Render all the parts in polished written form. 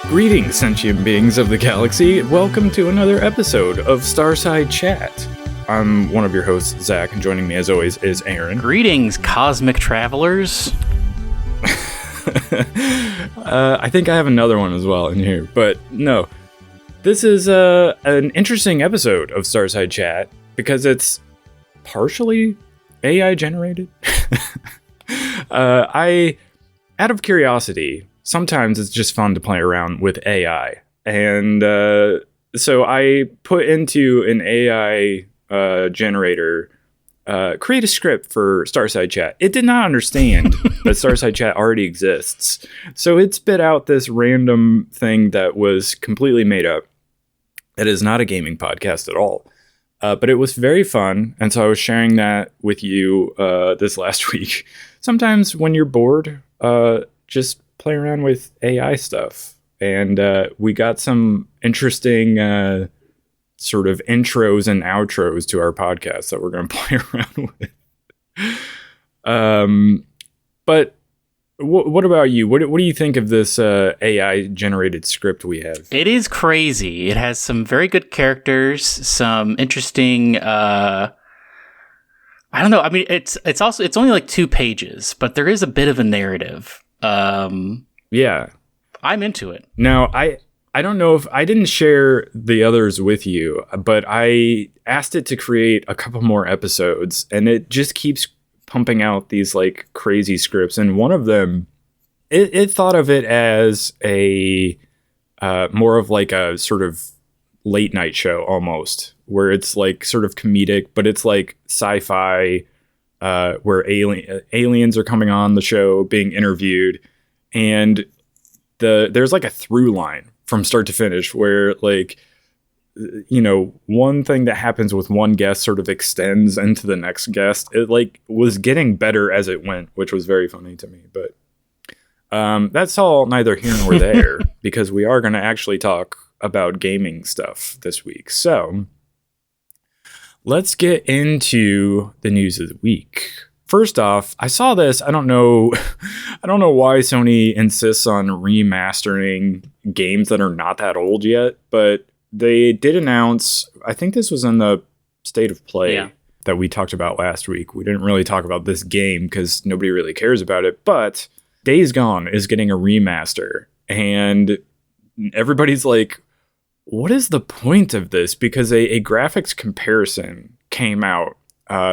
Greetings, sentient beings of the galaxy. Welcome to another episode of Starside Chat. I'm one of your hosts, Zach, and joining me as always is Aaron. Greetings, cosmic travelers. I think I have another one as well in here, but no. This is an interesting episode of Starside Chat because it's partially AI generated. Out of curiosity, sometimes it's just fun to play around with AI. And so I put into an AI generator, create a script for Starside Chat. It did not understand that Starside Chat already exists. So it spit out this random thing that was completely made up. It is not a gaming podcast at all. But it was very fun. And so I was sharing that with you this last week. Sometimes when you're bored, just play around with AI stuff. And we got some interesting sort of intros and outros to our podcast that we're going to play around with. But what about you? What do you think of this AI generated script we have? It is crazy. It has some very good characters, some interesting I don't know. I mean, it's only like 2 pages, but there is a bit of a narrative. Yeah. I'm into it. Now, I don't know if I didn't share the others with you, but I asked it to create a couple more episodes, and it just keeps pumping out these like crazy scripts. And one of them, it thought of it as a more of like a sort of late night show almost, where it's like sort of comedic, but it's like sci-fi, where aliens are coming on the show being interviewed, and there's like a through line from start to finish where, like, you know, one thing that happens with one guest sort of extends into the next guest. It like was getting better as it went, which was very funny to me. But that's all neither here nor there because we are going to actually talk about gaming stuff this week. So let's get into the news of the week. First off, I saw this. I don't know why Sony insists on remastering games that are not that old yet, but they did announce, I think this was in the State of Play that we talked about last week. We didn't really talk about this game because nobody really cares about it, but Days Gone is getting a remaster, and everybody's like, what is the point of this? Because a graphics comparison came out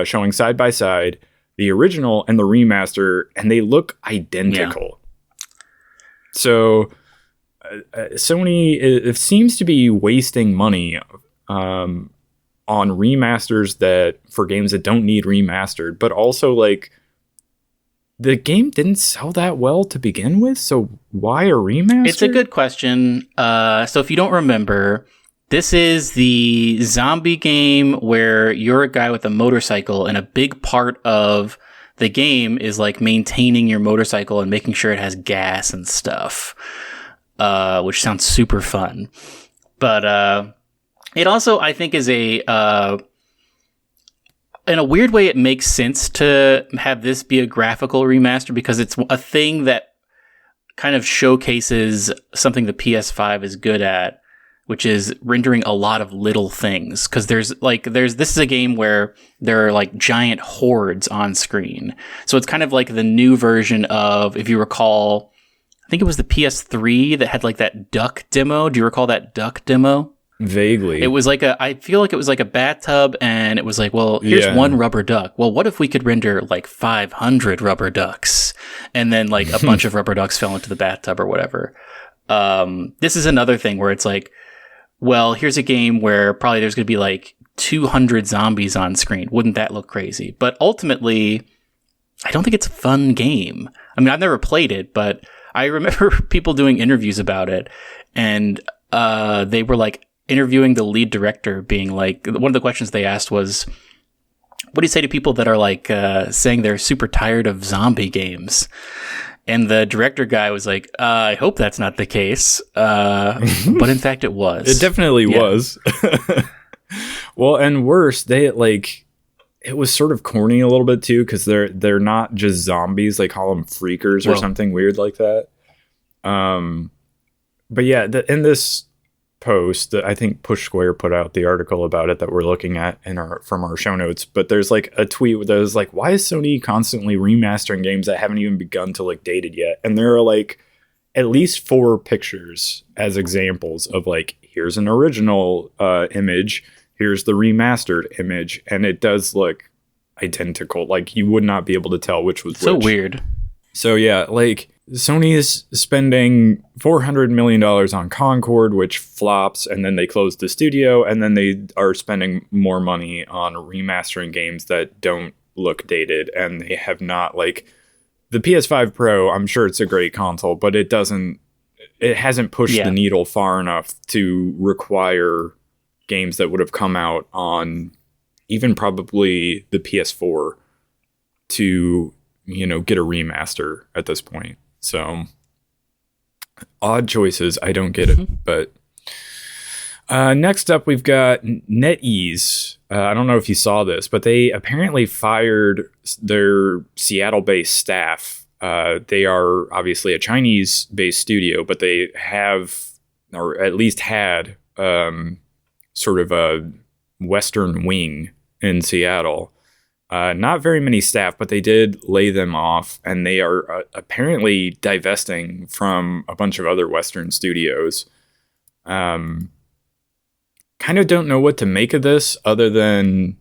showing side by side the original and the remaster, and they look identical. Yeah. So Sony it seems to be wasting money on remasters that for games that don't need remastered, but also like the game didn't sell that well to begin with, so why a remaster? It's a good question. So if you don't remember, this is the zombie game where you're a guy with a motorcycle, and a big part of the game is like maintaining your motorcycle and making sure it has gas and stuff, which sounds super fun. But it also, I think, is in a weird way, it makes sense to have this be a graphical remaster because it's a thing that kind of showcases something the PS5 is good at, which is rendering a lot of little things. Because this is a game where there are like giant hordes on screen. So it's kind of like the new version of, if you recall, I think it was the PS3 that had like that duck demo. Do you recall that duck demo? Vaguely. It was like I feel like it was like a bathtub, and it was like, well, here's one rubber duck. Well, what if we could render like 500 rubber ducks? And then like a bunch of rubber ducks fell into the bathtub or whatever. This is another thing where it's like, well, here's a game where probably there's going to be like 200 zombies on screen. Wouldn't that look crazy? But ultimately, I don't think it's a fun game. I mean, I've never played it, but I remember people doing interviews about it, and they were like interviewing the lead director, being like, one of the questions they asked was, what do you say to people that are like saying they're super tired of zombie games? And the director guy was like, I hope that's not the case. But in fact, it was. It definitely was. Well, and worse, it was sort of corny a little bit too, because they're not just zombies. They call them freakers or something weird like that. but yeah, in this post that I think Push Square put out the article about it that we're looking at from our show notes, but there's like a tweet that was like, why is Sony constantly remastering games that haven't even begun to look dated yet? And there are like at least 4 pictures as examples of like, here's an original image, here's the remastered image, and it does look identical. Like you would not be able to tell which was so which. Weird. So yeah, like Sony is spending $400 million on Concord, which flops, and then they close the studio, and then they are spending more money on remastering games that don't look dated, and they have not, like, the PS5 Pro, I'm sure it's a great console, but it hasn't pushed the needle far enough to require games that would have come out on even probably the PS4 to, get a remaster at this point. So odd choices. I don't get it. But next up, we've got NetEase. I don't know if you saw this, but they apparently fired their Seattle-based staff. They are obviously a Chinese-based studio, but they have, or at least had, sort of a Western wing in Seattle. Not very many staff, but they did lay them off, and they are apparently divesting from a bunch of other Western studios. Kind of don't know what to make of this, other than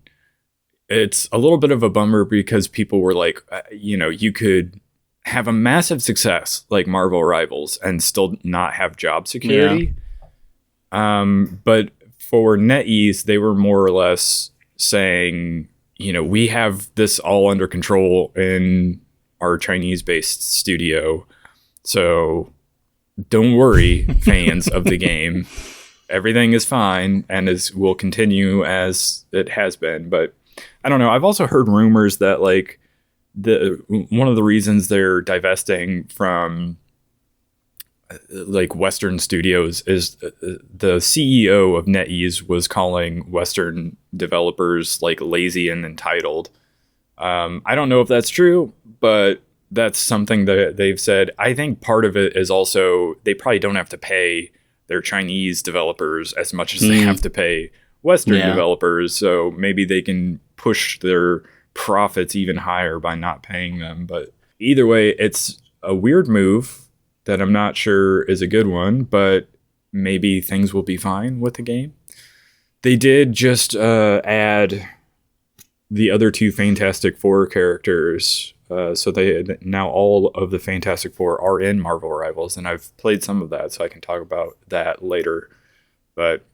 it's a little bit of a bummer because people were like, you could have a massive success like Marvel Rivals and still not have job security. Yeah. But for NetEase, they were more or less saying, we have this all under control in our Chinese-based studio. So don't worry, fans of the game. Everything is fine and will continue as it has been. But I don't know. I've also heard rumors that like one of the reasons they're divesting from like Western studios is the CEO of NetEase was calling Western developers like lazy and entitled. I don't know if that's true, but that's something that they've said. I think part of it is also they probably don't have to pay their Chinese developers as much as they have to pay Western developers. So maybe they can push their profits even higher by not paying them. But either way, it's a weird move that I'm not sure is a good one, but maybe things will be fine with the game. They did just add the other 2 Fantastic Four characters. So now all of the Fantastic Four are in Marvel Rivals, and I've played some of that, so I can talk about that later. But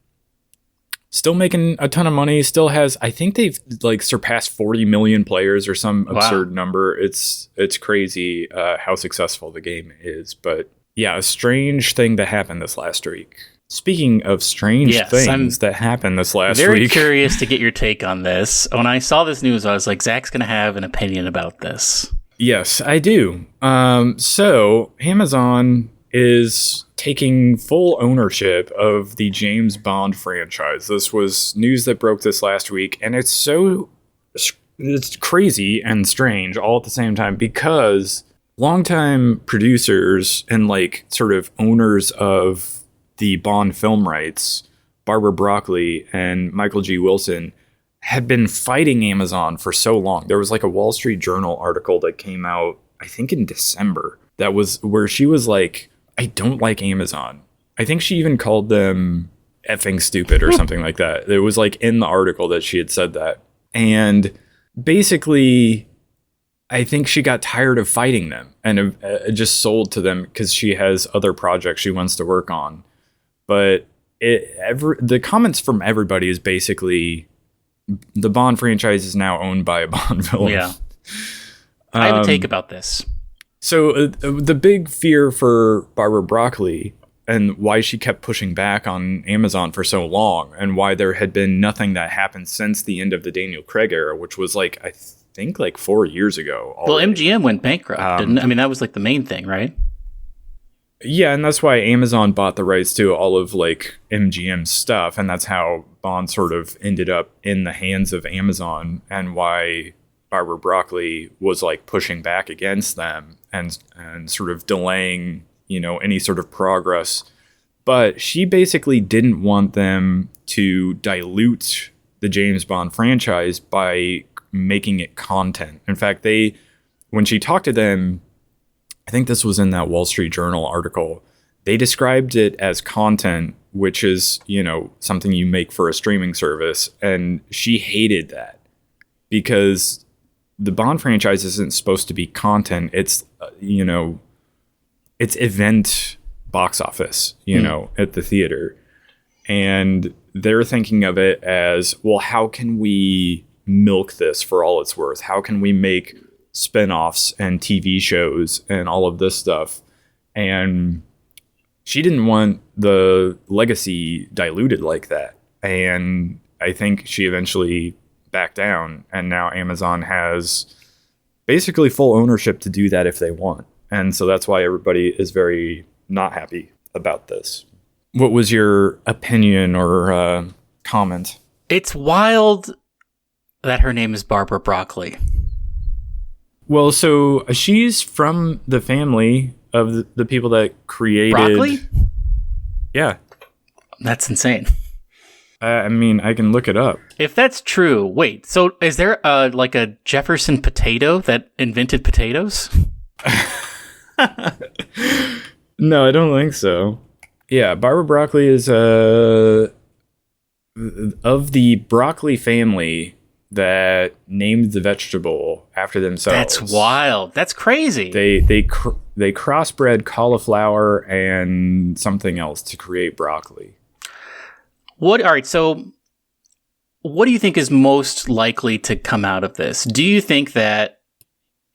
still making a ton of money. Still has, I think they've like surpassed 40 million players or some absurd number. It's crazy how successful the game is. But yeah, a strange thing that happened this last week. Speaking of strange things that happened this last week. Very curious to get your take on this. When I saw this news, I was like, Zach's going to have an opinion about this. Yes, I do. So Amazon is taking full ownership of the James Bond franchise. This was news that broke this last week, and it's crazy and strange all at the same time because longtime producers and like sort of owners of the Bond film rights, Barbara Broccoli and Michael G. Wilson, had been fighting Amazon for so long. There was like a Wall Street Journal article that came out, I think in December, that was where she was like, I don't like Amazon. I think she even called them effing stupid or something like that. It was like in the article that she had said that. And basically, I think she got tired of fighting them and just sold to them because she has other projects she wants to work on. But the comments from everybody is basically the Bond franchise is now owned by a Bond villain. Yeah. I have a take about this. So the big fear for Barbara Broccoli and why she kept pushing back on Amazon for so long and why there had been nothing that happened since the end of the Daniel Craig era, which was like, I think like 4 years ago already. Well, MGM went bankrupt, didn't it? I mean, that was like the main thing, right? Yeah, and that's why Amazon bought the rights to all of like MGM's stuff, and that's how Bond sort of ended up in the hands of Amazon, and why Barbara Broccoli was like pushing back against them and sort of delaying, any sort of progress But she basically didn't want them to dilute the James Bond franchise by making it content. In fact, when she talked to them, I think this was in that Wall Street Journal article, they described it as content, which is, something you make for a streaming service. And she hated that because the Bond franchise isn't supposed to be content. It's, it's event box office, at the theater. And they're thinking of it as, well, how can we milk this for all it's worth? How can we make spinoffs and TV shows and all of this stuff? And she didn't want the legacy diluted like that. And I think she eventually backed down. And now Amazon has basically full ownership to do that if they want. And so that's why everybody is very not happy about this. What was your opinion or comment? It's wild that her name is Barbara Broccoli. Well, so she's from the family of the people that created... Broccoli? Yeah. That's insane. I mean, I can look it up. If that's true, wait, so is there like a Jefferson potato that invented potatoes? No, I don't think so. Yeah, Barbara Broccoli is of the broccoli family that named the vegetable after themselves. That's wild. That's crazy. They crossbred cauliflower and something else to create broccoli. All right, so what do you think is most likely to come out of this? Do you think that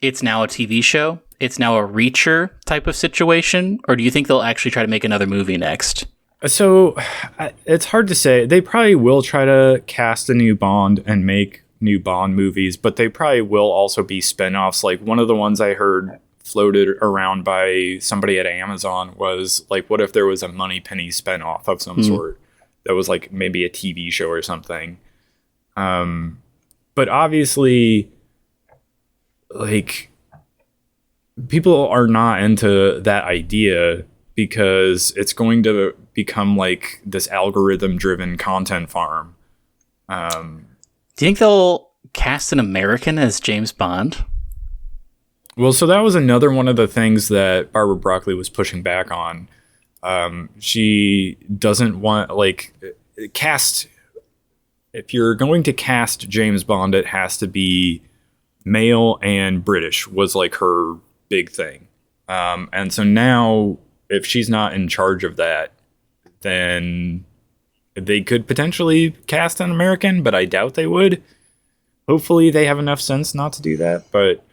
it's now a TV show? It's now a Reacher type of situation? Or do you think they'll actually try to make another movie next? So it's hard to say. They probably will try to cast a new Bond and make new Bond movies, but they probably will also be spinoffs. Like one of the ones I heard floated around by somebody at Amazon was like, what if there was a Moneypenny spinoff of some sort that was like maybe a TV show or something? But obviously, like, people are not into that idea because it's going to become like this algorithm-driven content farm. Do you think they'll cast an American as James Bond? Well, so that was another one of the things that Barbara Broccoli was pushing back on. She doesn't want, like, cast... If you're going to cast James Bond, it has to be male and British was like her big thing. And so now, if she's not in charge of that, then they could potentially cast an American, but I doubt they would. Hopefully they have enough sense not to do that. But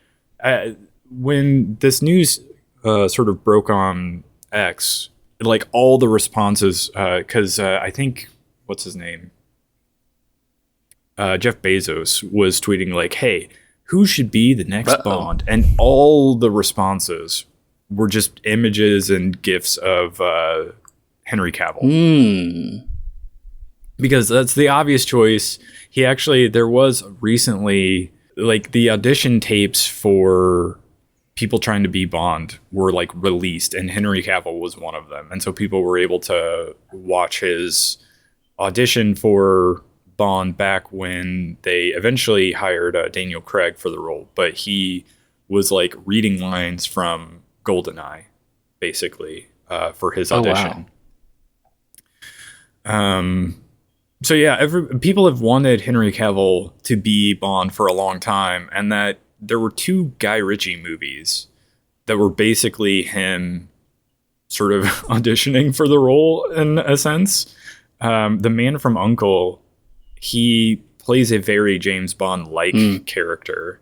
when this news sort of broke on X, like all the responses, because I think, what's his name? Jeff Bezos was tweeting like, hey, who should be the next Bond? And all the responses were just images and GIFs of Henry Cavill. Because that's the obvious choice. There was recently, like, the audition tapes for people trying to be Bond were like released, and Henry Cavill was one of them. And so people were able to watch his audition for Bond back when they eventually hired Daniel Craig for the role, but he was like reading lines from GoldenEye, basically, for his audition. Wow. So yeah, people have wanted Henry Cavill to be Bond for a long time, and that there were 2 Guy Ritchie movies that were basically him sort of auditioning for the role in a sense. The Man from U.N.C.L.E., he plays a very James Bond-like character.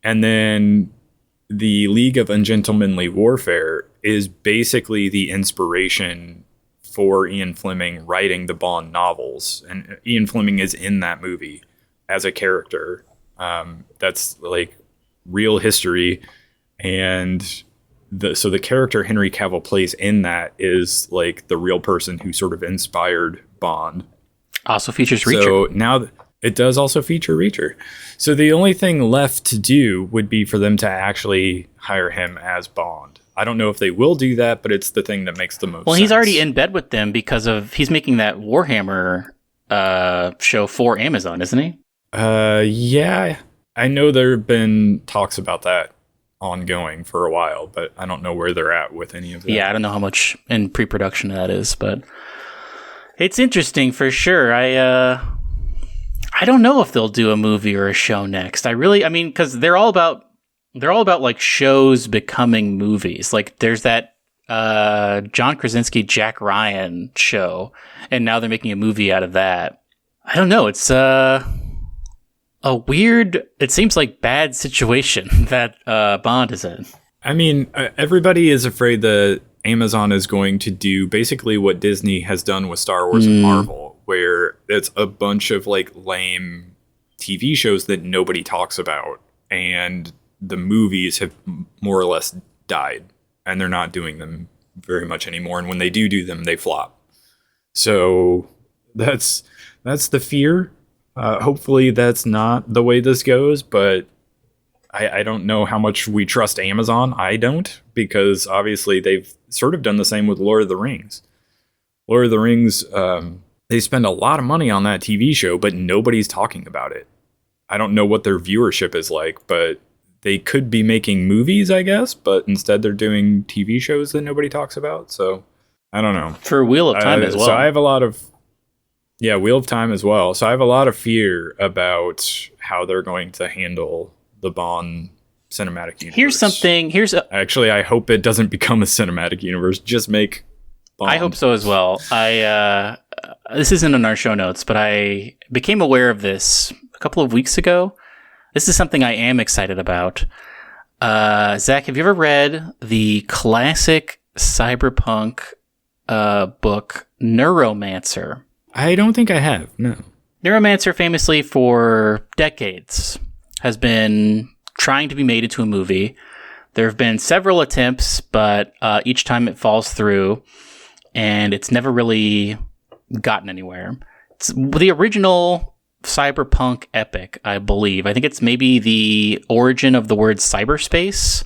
And then the League of Ungentlemanly Warfare is basically the inspiration for Ian Fleming writing the Bond novels. And Ian Fleming is in that movie as a character. That's like real history. And so the character Henry Cavill plays in that is like the real person who sort of inspired Bond. Also features Reacher. So now it does also feature Reacher. So the only thing left to do would be for them to actually hire him as Bond. I don't know if they will do that, but it's the thing that makes the most sense. Well, he's already in bed with them because he's making that Warhammer show for Amazon, isn't he? Yeah. I know there have been talks about that ongoing for a while, but I don't know where they're at with any of that. Yeah, I don't know how much in pre-production that is, but it's interesting for sure. I don't know if they'll do a movie or a show next. Because they're all about like shows becoming movies. Like there's that John Krasinski, Jack Ryan show, and now they're making a movie out of that. I don't know. It's a weird, it seems like bad situation that Bond is in. I mean, everybody is afraid that Amazon is going to do basically what Disney has done with Star Wars and Marvel, where it's a bunch of like lame TV shows that nobody talks about, and the movies have more or less died, and they're not doing them very much anymore. And when they do them, they flop. So that's the fear. Hopefully that's not the way this goes, but I don't know how much we trust Amazon. I don't, because obviously they've sort of done the same with Lord of the Rings. Lord of the Rings, they spend a lot of money on that TV show, but nobody's talking about it. I don't know what their viewership is like, but they could be making movies, I guess, but instead they're doing TV shows that nobody talks about. So I don't know. For Wheel of Time as well. So I have a lot of... Yeah, Wheel of Time as well. So I have a lot of fear about how they're going to handle the Bond cinematic universe. Actually, I hope it doesn't become a cinematic universe. Just make Bond. I hope so as well. This isn't in our show notes, but I became aware of this a couple of weeks ago. This is something I am excited about. Zach, have you ever read the classic cyberpunk book Neuromancer? I don't think I have, no. Neuromancer, famously for decades, has been trying to be made into a movie. There have been several attempts, but each time it falls through, and it's never really gotten anywhere. It's the original cyberpunk epic, I believe. I think it's maybe the origin of the word cyberspace.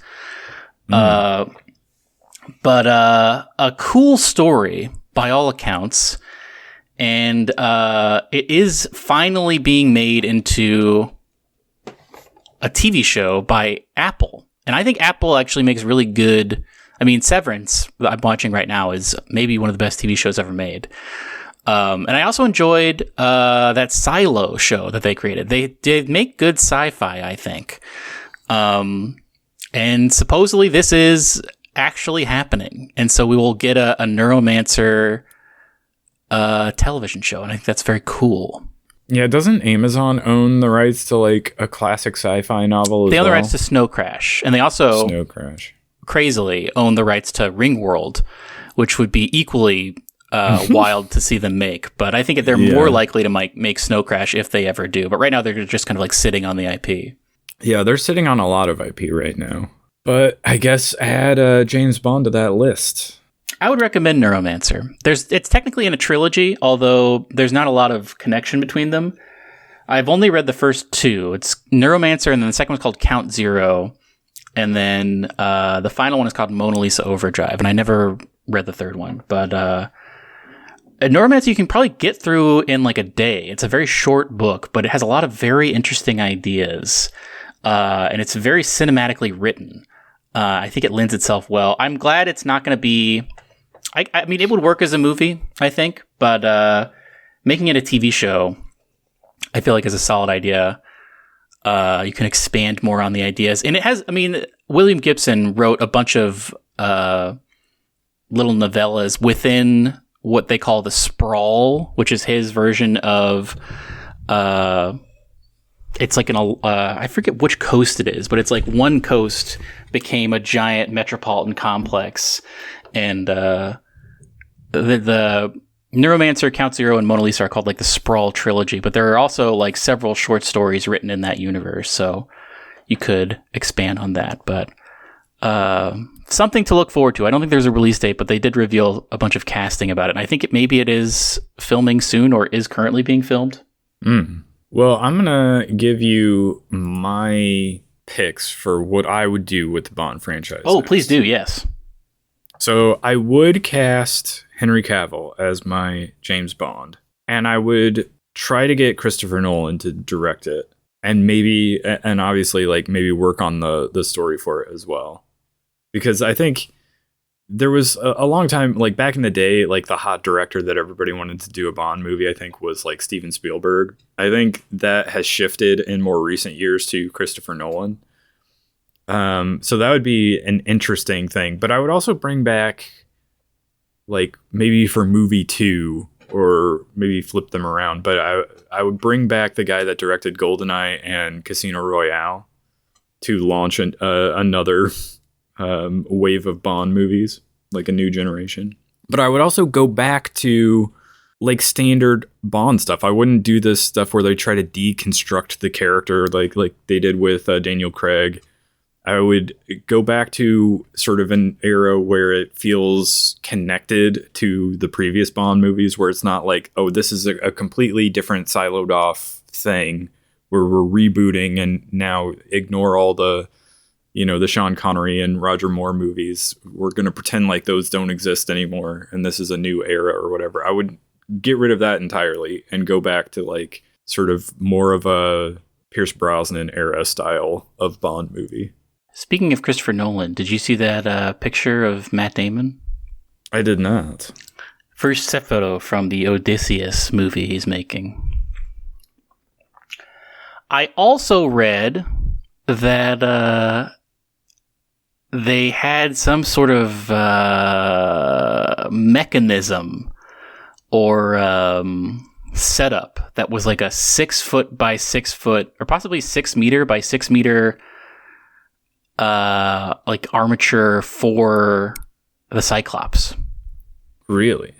But a cool story, by all accounts. And it is finally being made into a TV show by Apple. And I think Apple actually makes really good... I mean, Severance, that I'm watching right now, is maybe one of the best TV shows ever made. And I also enjoyed that Silo show that they created. They did make good sci-fi, I think. And supposedly this is actually happening. And so we will get a Neuromancer... television show, and I think that's very cool. Yeah, doesn't Amazon own the rights to like a classic sci-fi novel as well? They own the rights to Snow Crash, and they also crazily own the rights to Ringworld, which would be equally wild to see them make. But I think they're more likely to make Snow Crash if they ever do. But right now they're just kind of like sitting on the IP. Yeah, they're sitting on a lot of IP right now. But I guess add James Bond to that list. I would recommend Neuromancer. It's technically in a trilogy, although there's not a lot of connection between them. I've only read the first two. It's Neuromancer, and then the second one's called Count Zero, and then the final one is called Mona Lisa Overdrive, and I never read the third one. But Neuromancer you can probably get through in like a day. It's a very short book, but it has a lot of very interesting ideas, and it's very cinematically written. I think it lends itself well. I'm glad it's not going to be... I mean, it would work as a movie, I think, but making it a TV show, I feel like is a solid idea. You can expand more on the ideas. And it has, I mean, William Gibson wrote a bunch of little novellas within what they call the sprawl, which is his version of... it's like I forget which coast it is, but it's like one coast became a giant metropolitan complex, and the Neuromancer, Count Zero, and Mona Lisa are called like the Sprawl trilogy. But there are also like several short stories written in that universe, so you could expand on that. But something to look forward to. I don't think there's a release date, but they did reveal a bunch of casting about it. And I think maybe it is filming soon or is currently being filmed. Well, I'm going to give you my picks for what I would do with the Bond franchise. Oh, please do, yes. So I would cast Henry Cavill as my James Bond, and I would try to get Christopher Nolan to direct it, and obviously like maybe work on the story for it as well, because I think there was a long time, like back in the day, like the hot director that everybody wanted to do a Bond movie, I think was like Steven Spielberg. I think that has shifted in more recent years to Christopher Nolan. So that would be an interesting thing, but I would also bring back, like, maybe for movie 2, or maybe flip them around, but I would bring back the guy that directed GoldenEye and Casino Royale to launch another wave of Bond movies, like a new generation. But I would also go back to like standard Bond stuff. I wouldn't do this stuff where they try to deconstruct the character like they did with Daniel Craig. I would go back to sort of an era where it feels connected to the previous Bond movies, where it's not like, oh, this is a completely different siloed off thing where we're rebooting and now ignore all the, the Sean Connery and Roger Moore movies. We're going to pretend like those don't exist anymore, and this is a new era or whatever. I would get rid of that entirely and go back to like sort of more of a Pierce Brosnan era style of Bond movie. Speaking of Christopher Nolan, did you see that picture of Matt Damon? I did not. First set photo from the Odysseus movie he's making. I also read that they had some sort of mechanism or setup that was like a 6 foot by 6 foot, or possibly 6 meter by 6 meter like armature for the Cyclops. Really?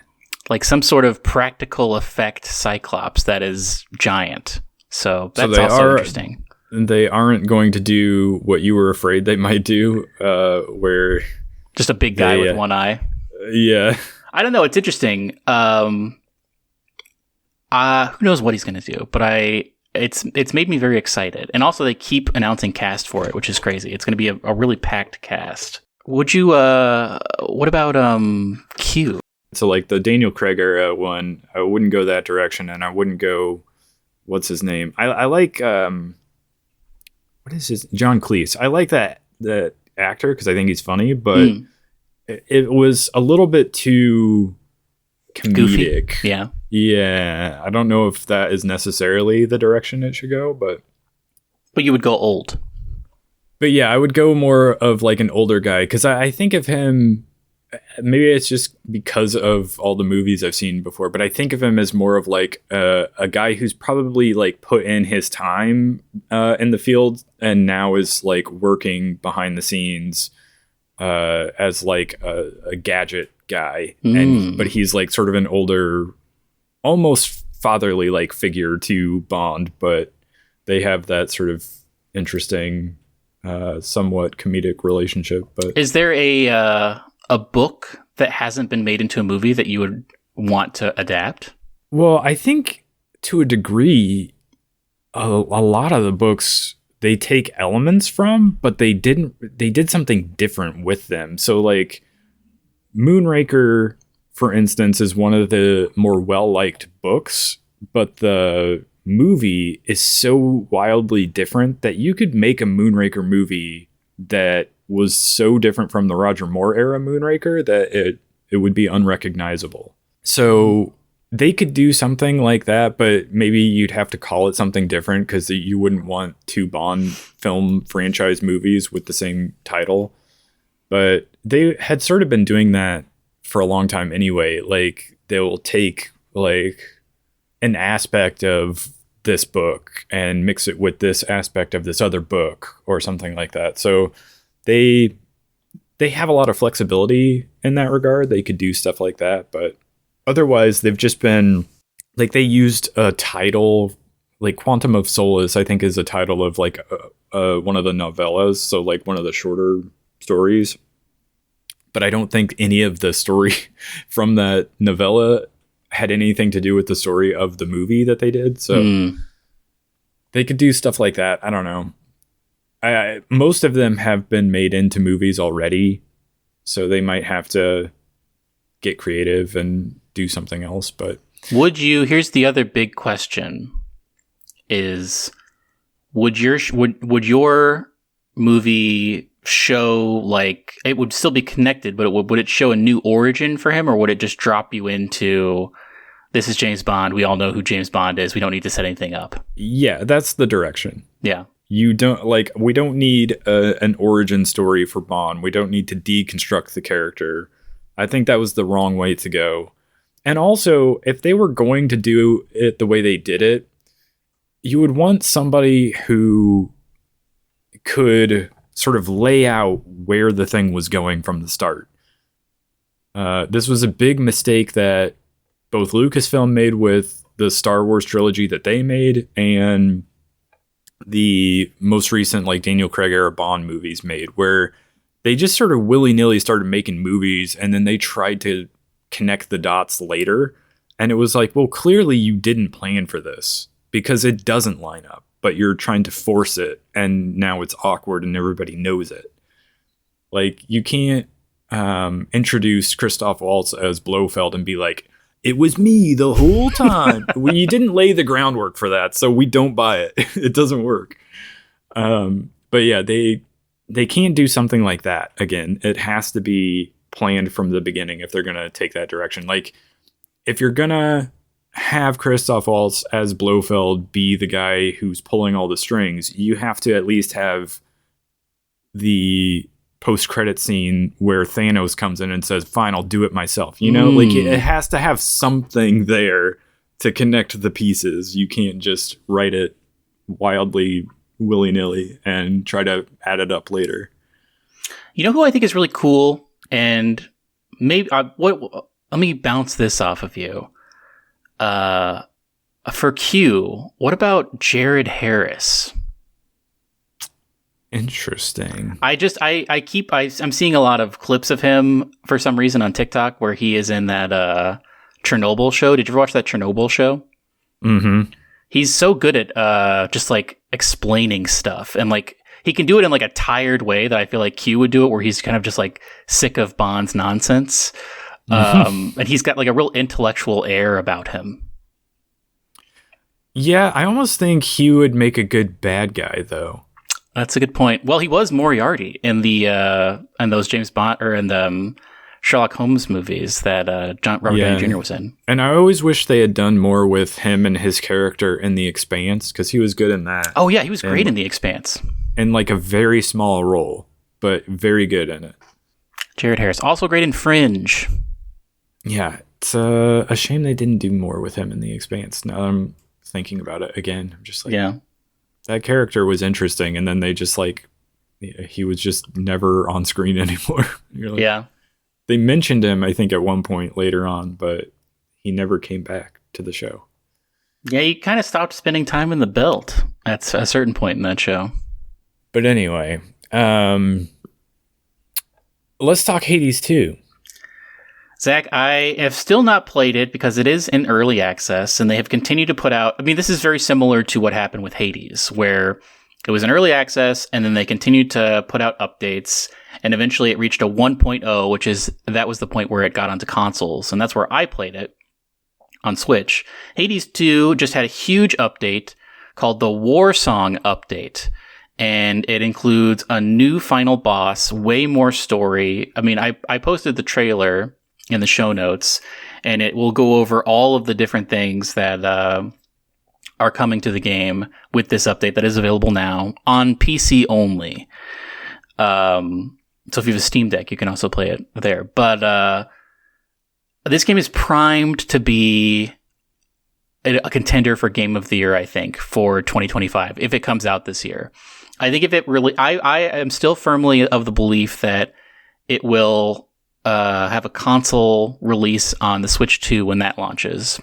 Like some sort of practical effect Cyclops that is giant. So that's also interesting. They aren't going to do what you were afraid they might do, where just a big guy with one eye. Yeah. I don't know. It's interesting. Who knows what he's going to do? But it's made me very excited. And also they keep announcing cast for it, which is crazy. It's going to be a really packed cast. Would you, what about, Q? So like the Daniel Craig era one, I wouldn't go that direction, and I wouldn't go, what's his name? I like, what is his, John Cleese. I like that actor because I think he's funny, but it was a little bit too comedic. Goofy. Yeah. Yeah, I don't know if that is necessarily the direction it should go, but you would go old. But yeah, I would go more of like an older guy, because I think of him, maybe it's just because of all the movies I've seen before, but I think of him as more of like a guy who's probably like put in his time in the field and now is like working behind the scenes as like a gadget guy, but he's like sort of an older, almost fatherly like figure to Bond, but they have that sort of interesting, somewhat comedic relationship. But is there a book that hasn't been made into a movie that you would want to adapt? Well, I think to a degree, a lot of the books they take elements from, but they did something different with them. So like Moonraker, for instance, is one of the more well-liked books, but the movie is so wildly different that you could make a Moonraker movie that was so different from the Roger Moore era Moonraker that it would be unrecognizable. So they could do something like that, but maybe you'd have to call it something different, because you wouldn't want 2 Bond film franchise movies with the same title. But they had sort of been doing that for a long time anyway. Like they'll take like an aspect of this book and mix it with this aspect of this other book or something like that. So they have a lot of flexibility in that regard. They could do stuff like that, but otherwise they've just been like, they used a title like Quantum of Solace, I think, is a title of like one of the novellas. So like one of the shorter stories. But I don't think any of the story from that novella had anything to do with the story of the movie that they did. So they could do stuff like that. I don't know. Most of them have been made into movies already. So they might have to get creative and do something else. But here's the other big question is, would your movie show, like, it would still be connected, but would it show a new origin for him, or would it just drop you into, this is James Bond, we all know who James Bond is, we don't need to set anything up? Yeah, that's the direction. Yeah. We don't need an origin story for Bond. We don't need to deconstruct the character. I think that was the wrong way to go. And also, if they were going to do it the way they did it, you would want somebody who could sort of lay out where the thing was going from the start. This was a big mistake that both Lucasfilm made with the Star Wars trilogy that they made, and the most recent, like, Daniel Craig era Bond movies made, where they just sort of willy-nilly started making movies, and then they tried to connect the dots later. And it was like, well, clearly you didn't plan for this, because it doesn't line up, but you're trying to force it, and now it's awkward and everybody knows it. Like, you can't introduce Christoph Waltz as Blofeld and be like, it was me the whole time. You didn't lay the groundwork for that, so we don't buy it. It doesn't work. But yeah, they can't do something like that again. It has to be planned from the beginning if they're going to take that direction. Like, if you're going to have Christoph Waltz as Blofeld be the guy who's pulling all the strings, you have to at least have the post-credit scene where Thanos comes in and says, fine, I'll do it myself. You know, like, it has to have something there to connect the pieces. You can't just write it wildly willy-nilly and try to add it up later. You know who I think is really cool? And maybe let me bounce this off of you. For Q, what about Jared Harris? Interesting. I'm seeing a lot of clips of him for some reason on TikTok where he is in that Chernobyl show. Did you ever watch that Chernobyl show? Mm-hmm. He's so good at just like explaining stuff, and like he can do it in like a tired way that I feel like Q would do it, where he's kind of just like sick of Bond's nonsense. And he's got like a real intellectual air about him. Yeah, I almost think he would make a good bad guy, though. That's a good point. Well, he was Moriarty in the in those James Bond or in the Sherlock Holmes movies that Robert Downey Jr. was in. And I always wish they had done more with him and his character in The Expanse, because he was good in that. Oh yeah, he was great in The Expanse. In like a very small role, but very good in it. Jared Harris, also great in Fringe. Yeah, it's a shame they didn't do more with him in The Expanse. Now that I'm thinking about it again, I'm just like, yeah, that character was interesting, and then they just like, he was just never on screen anymore. You're like, yeah. They mentioned him, I think, at one point later on, but he never came back to the show. Yeah, he kind of stopped spending time in the belt at a certain point in that show. But anyway, let's talk Hades 2. Zach, I have still not played it because it is in early access, and they have continued to put out... I mean, this is very similar to what happened with Hades, where it was in early access, and then they continued to put out updates, and eventually it reached a 1.0, that was the point where it got onto consoles, and that's where I played it on Switch. Hades 2 just had a huge update called the War Song Update, and it includes a new final boss, way more story. I mean, I posted the trailer in the show notes, and it will go over all of the different things that are coming to the game with this update that is available now on PC only. So if you have a Steam Deck, you can also play it there. But this game is primed to be a contender for Game of the Year, I think, for 2025, if it comes out this year. I think if it really... I am still firmly of the belief that it will have a console release on the Switch 2 when that launches.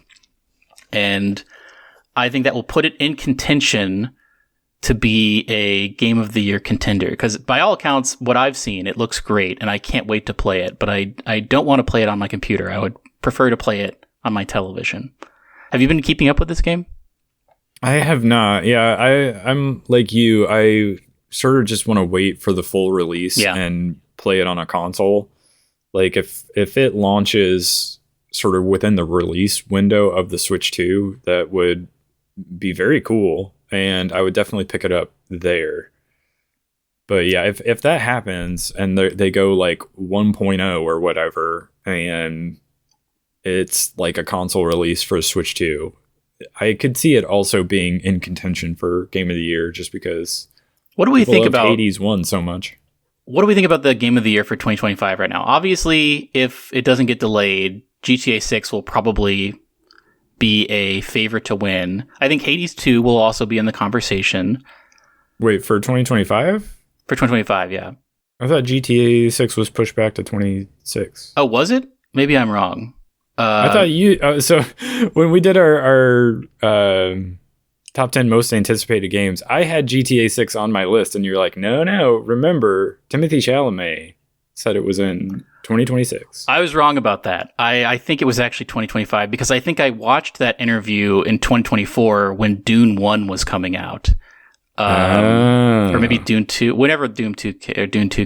And I think that will put it in contention to be a Game of the Year contender. Because by all accounts, what I've seen, it looks great, and I can't wait to play it. But I don't want to play it on my computer. I would prefer to play it on my television. Have you been keeping up with this game? I have not. Yeah, I'm like you. I sort of just want to wait for the full release and play it on a console. Like if it launches sort of within the release window of the Switch 2, that would be very cool, and I would definitely pick it up there. But yeah, if that happens and they go like 1.0 or whatever, and it's like a console release for Switch 2, I could see it also being in contention for Game of the Year, just because. What do we think about Hades 1 so much? What do we think about the Game of the Year for 2025 right now? Obviously, if it doesn't get delayed, GTA 6 will probably be a favorite to win. I think Hades 2 will also be in the conversation. Wait, for 2025? For 2025, yeah. I thought GTA 6 was pushed back to 26. Oh, was it? Maybe I'm wrong. I thought you... so when we did our top 10 most anticipated games, I had GTA 6 on my list, and you're like, no, remember, Timothée Chalamet said it was in 2026. I was wrong about that. I think it was actually 2025, because I think I watched that interview in 2024 when Dune 1 was coming out. Or maybe Dune 2, whenever Dune 2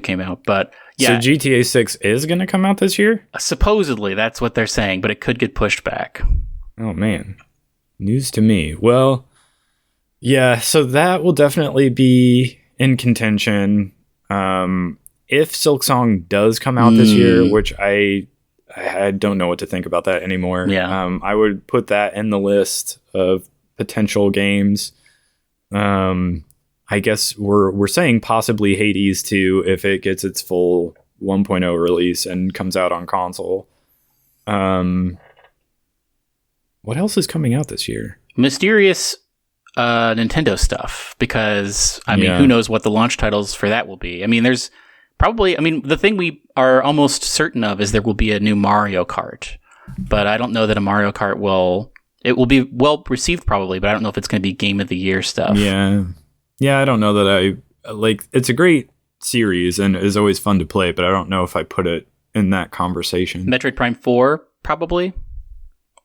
came out. But yeah. So GTA 6 is going to come out this year? Supposedly, that's what they're saying, but it could get pushed back. Oh, man. News to me. Well, yeah, so that will definitely be in contention. If Silksong does come out this year, which I don't know what to think about that anymore. Yeah. I would put that in the list of potential games. I guess we're saying possibly Hades 2 if it gets its full 1.0 release and comes out on console. What else is coming out this year? Mysterious Nintendo stuff, because I mean, who knows what the launch titles for that will be. I mean, there's probably, the thing we are almost certain of is there will be a new Mario Kart, but I don't know that a Mario Kart it will be well received probably, but I don't know if it's going to be Game of the Year stuff. Yeah, I don't know that it's a great series and is always fun to play, but I don't know if I put it in that conversation. Metroid Prime 4, probably?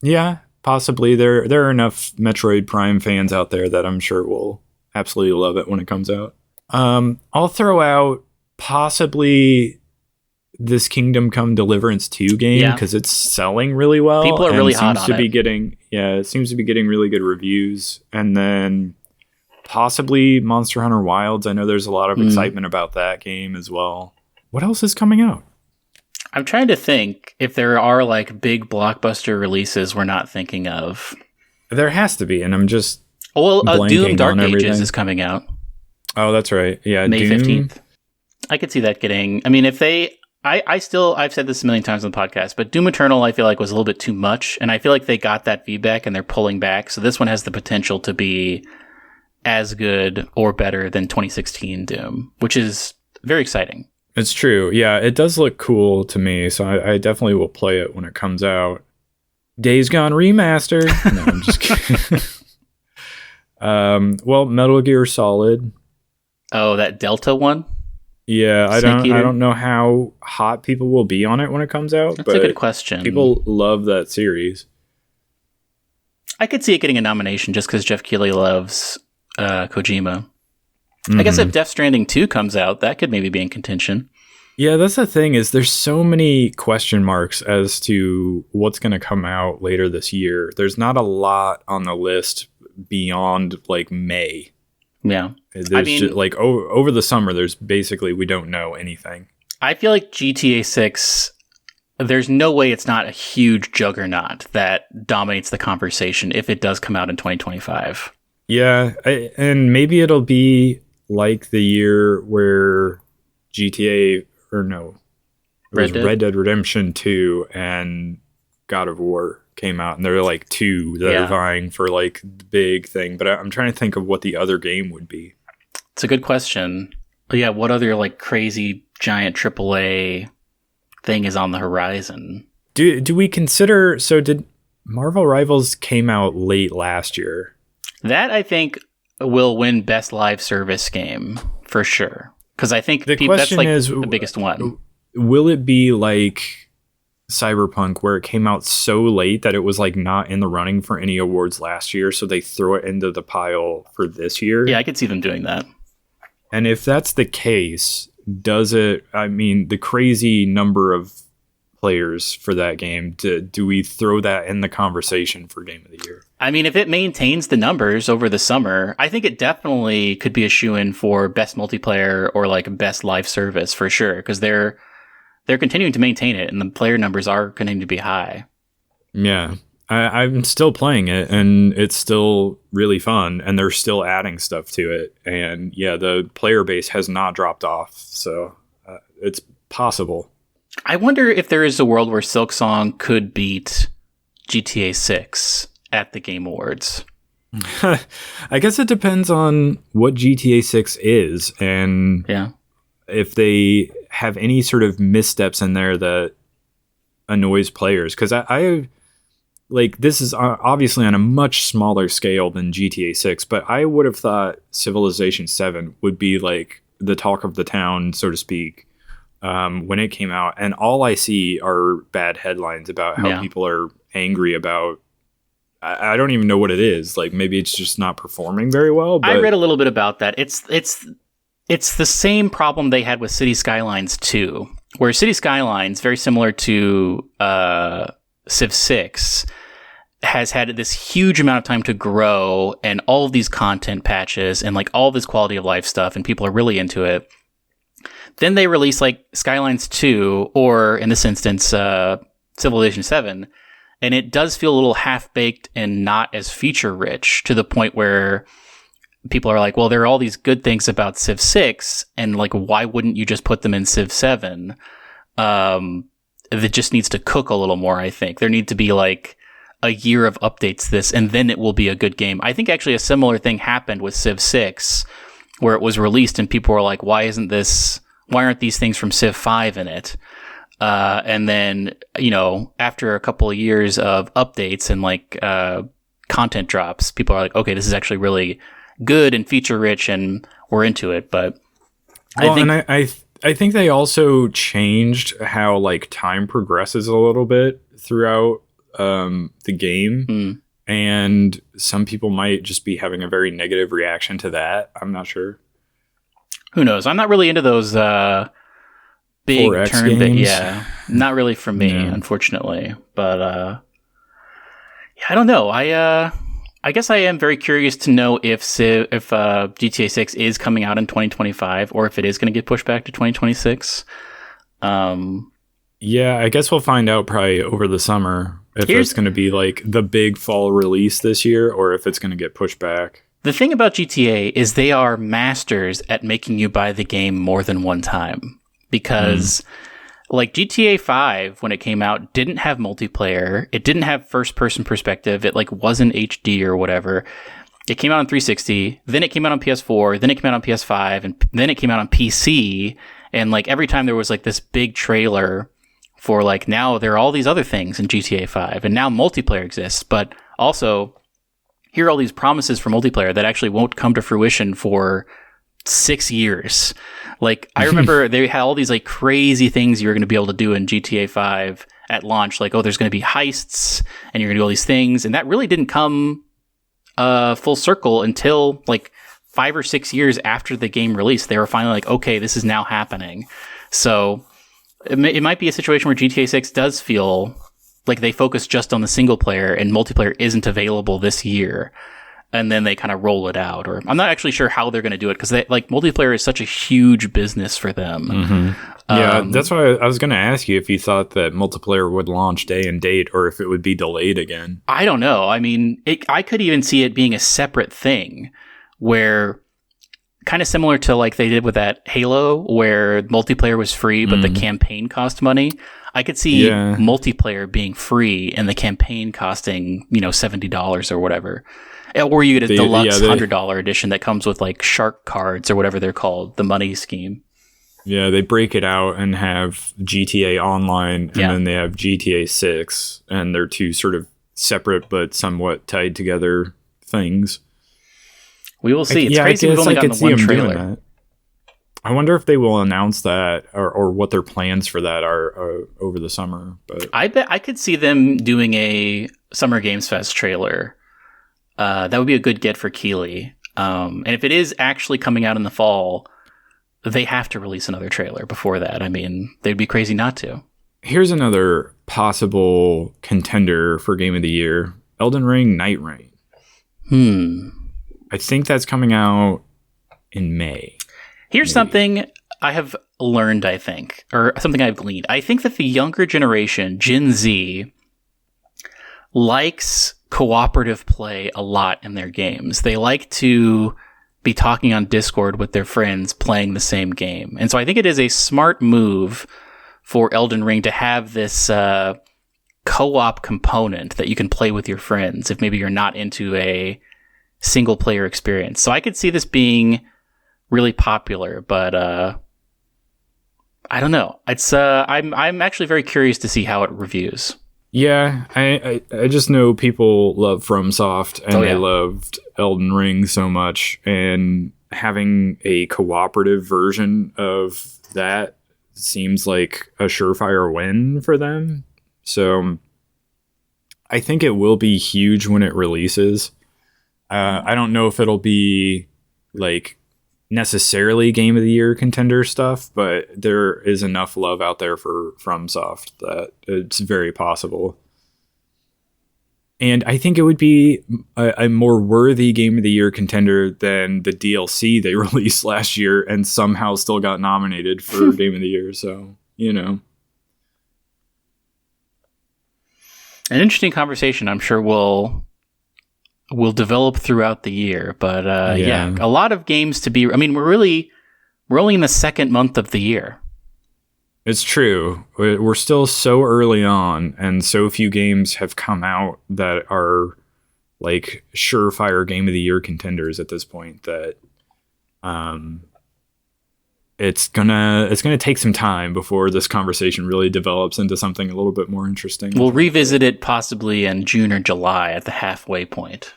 Yeah, possibly. There are enough Metroid Prime fans out there that I'm sure will absolutely love it when it comes out. I'll throw out possibly this Kingdom Come Deliverance 2 game, because it's selling really well. People are really hot on it. It seems to be getting really good reviews. And then possibly Monster Hunter Wilds. I know there's a lot of excitement about that game as well. What else is coming out? I'm trying to think if there are like big blockbuster releases we're not thinking of. There has to be, and I'm just Doom Dark Ages is coming out. Oh, that's right. Yeah, May 15th. I could see that getting... I mean, if they... I've said this a million times on the podcast, but Doom Eternal I feel like was a little bit too much, and I feel like they got that feedback and they're pulling back, so this one has the potential to be as good or better than 2016 Doom, which is very exciting. It's true. Yeah, it does look cool to me, so I definitely will play it when it comes out. Days Gone Remastered. No, I'm just kidding. Well, Metal Gear Solid. Oh, that Delta one? Yeah, I don't know how hot people will be on it when it comes out. That's a good question. People love that series. I could see it getting a nomination just because Jeff Keighley loves Kojima. I guess if Death Stranding 2 comes out, that could maybe be in contention. Yeah, that's the thing, is there's so many question marks as to what's going to come out later this year. There's not a lot on the list beyond like May. Yeah. There's just, like over the summer, there's basically, we don't know anything. I feel like GTA 6, there's no way it's not a huge juggernaut that dominates the conversation if it does come out in 2025. Yeah, and maybe it'll be like the year where Red Dead Redemption 2 and God of War came out, and there are like two that are vying for like the big thing. But I'm trying to think of what the other game would be. It's a good question. But yeah, what other like crazy giant AAA thing is on the horizon? Do we consider? So did Marvel Rivals came out late last year? That I think will win Best Live Service Game for sure. Because I think that's like the biggest one. Will it be like Cyberpunk, where it came out so late that it was like not in the running for any awards last year, so they throw it into the pile for this year? Yeah, I could see them doing that. And if that's the case, does it, I mean, the crazy number of players for that game? Do we throw that in the conversation for Game of the Year? I mean, if it maintains the numbers over the summer, I think it definitely could be a shoo-in for best multiplayer or like best live service for sure, because they're continuing to maintain it and the player numbers are continuing to be high. Yeah. I'm still playing it and it's still really fun and they're still adding stuff to it. And yeah, the player base has not dropped off. So it's possible. I wonder if there is a world where Silksong could beat GTA 6 at the Game Awards. I guess it depends on what GTA 6 is and if they have any sort of missteps in there that annoys players. Because I like, this is obviously on a much smaller scale than GTA 6, but I would have thought Civilization 7 would be like the talk of the town, so to speak, when it came out. And all I see are bad headlines about how people are angry about, I don't even know what it is. Like, maybe it's just not performing very well. But I read a little bit about that. It's the same problem they had with City Skylines 2, where City Skylines, very similar to Civ 6, has had this huge amount of time to grow and all of these content patches and like all this quality of life stuff, and people are really into it. Then they release like Skylines 2, or in this instance, Civilization 7, and it does feel a little half-baked and not as feature-rich, to the point where people are like, well, there are all these good things about Civ 6, and like, why wouldn't you just put them in Civ 7? That just needs to cook a little more, I think. There need to be like a year of updates this, and then it will be a good game. I think actually a similar thing happened with Civ 6, where it was released and people were like, why aren't these things from Civ 5 in it? And then, after a couple of years of updates and like content drops, people are like, okay, this is actually really good and feature rich and we're into it. But I think they also changed how like time progresses a little bit throughout the game, and some people might just be having a very negative reaction to that. I'm not sure. Who knows? I'm not really into those big 4X turn games. Not really for me, unfortunately. But I don't know. I guess I am very curious to know if GTA 6 is coming out in 2025 or if it is going to get pushed back to 2026. Yeah, I guess we'll find out probably over the summer if it's going to be like the big fall release this year or if it's going to get pushed back. The thing about GTA is they are masters at making you buy the game more than one time, because like GTA 5, when it came out, didn't have multiplayer. It didn't have first-person perspective. It like wasn't HD or whatever. It came out on 360, then it came out on PS4, then it came out on PS5, and then it came out on PC. And like every time there was like this big trailer for like, now there are all these other things in GTA 5, and now multiplayer exists, but also here are all these promises for multiplayer that actually won't come to fruition for 6 years. Like, I remember they had all these like crazy things you were going to be able to do in GTA 5 at launch. Like, oh, there's going to be heists and you're going to do all these things. And that really didn't come full circle until like 5 or 6 years after the game released. They were finally like, okay, this is now happening. So it might be a situation where GTA 6 does feel like they focus just on the single player and multiplayer isn't available this year. And then they kind of roll it out. Or I'm not actually sure how they're going to do it, because like multiplayer is such a huge business for them. Mm-hmm. Yeah, that's why I was going to ask you if you thought that multiplayer would launch day and date, or if it would be delayed again. I don't know. I mean, I could even see it being a separate thing, where kind of similar to like they did with that Halo, where multiplayer was free, but the campaign cost money. I could see multiplayer being free and the campaign costing, $70 or whatever. Or you get a deluxe $100 edition that comes with like shark cards or whatever they're called, the money scheme. Yeah, they break it out and have GTA Online, and then they have GTA 6, and they're two sort of separate but somewhat tied together things. We will see. It's crazy we've only gotten the one trailer. I wonder if they will announce that or what their plans for that are over the summer. But I bet I could see them doing a Summer Games Fest trailer. That would be a good get for Keighley. And if it is actually coming out in the fall, they have to release another trailer before that. I mean, they'd be crazy not to. Here's another possible contender for Game of the Year. Elden Ring Night Rain. I think that's coming out in May. Here's something I have learned, I think, or something I've gleaned. I think that the younger generation, Gen Z, likes cooperative play a lot in their games. They like to be talking on Discord with their friends playing the same game. And so I think it is a smart move for Elden Ring to have this co-op component that you can play with your friends if maybe you're not into a single player experience. So I could see this being really popular, but I don't know. It's I'm actually very curious to see how it reviews. Yeah, I just know people love FromSoft and they loved Elden Ring so much, and having a cooperative version of that seems like a surefire win for them. So I think it will be huge when it releases. I don't know if it'll be like necessarily Game of the Year contender stuff, but there is enough love out there for FromSoft that it's very possible. And I think it would be a more worthy Game of the Year contender than the DLC they released last year and somehow still got nominated for Game of the Year. So, you know. An interesting conversation, I'm sure will develop throughout the year. But yeah, a lot of games to be... I mean, we're only in the second month of the year. It's true. We're still so early on, and so few games have come out that are like surefire Game of the Year contenders at this point that it's gonna take some time before this conversation really develops into something a little bit more interesting. We'll revisit it possibly in June or July at the halfway point.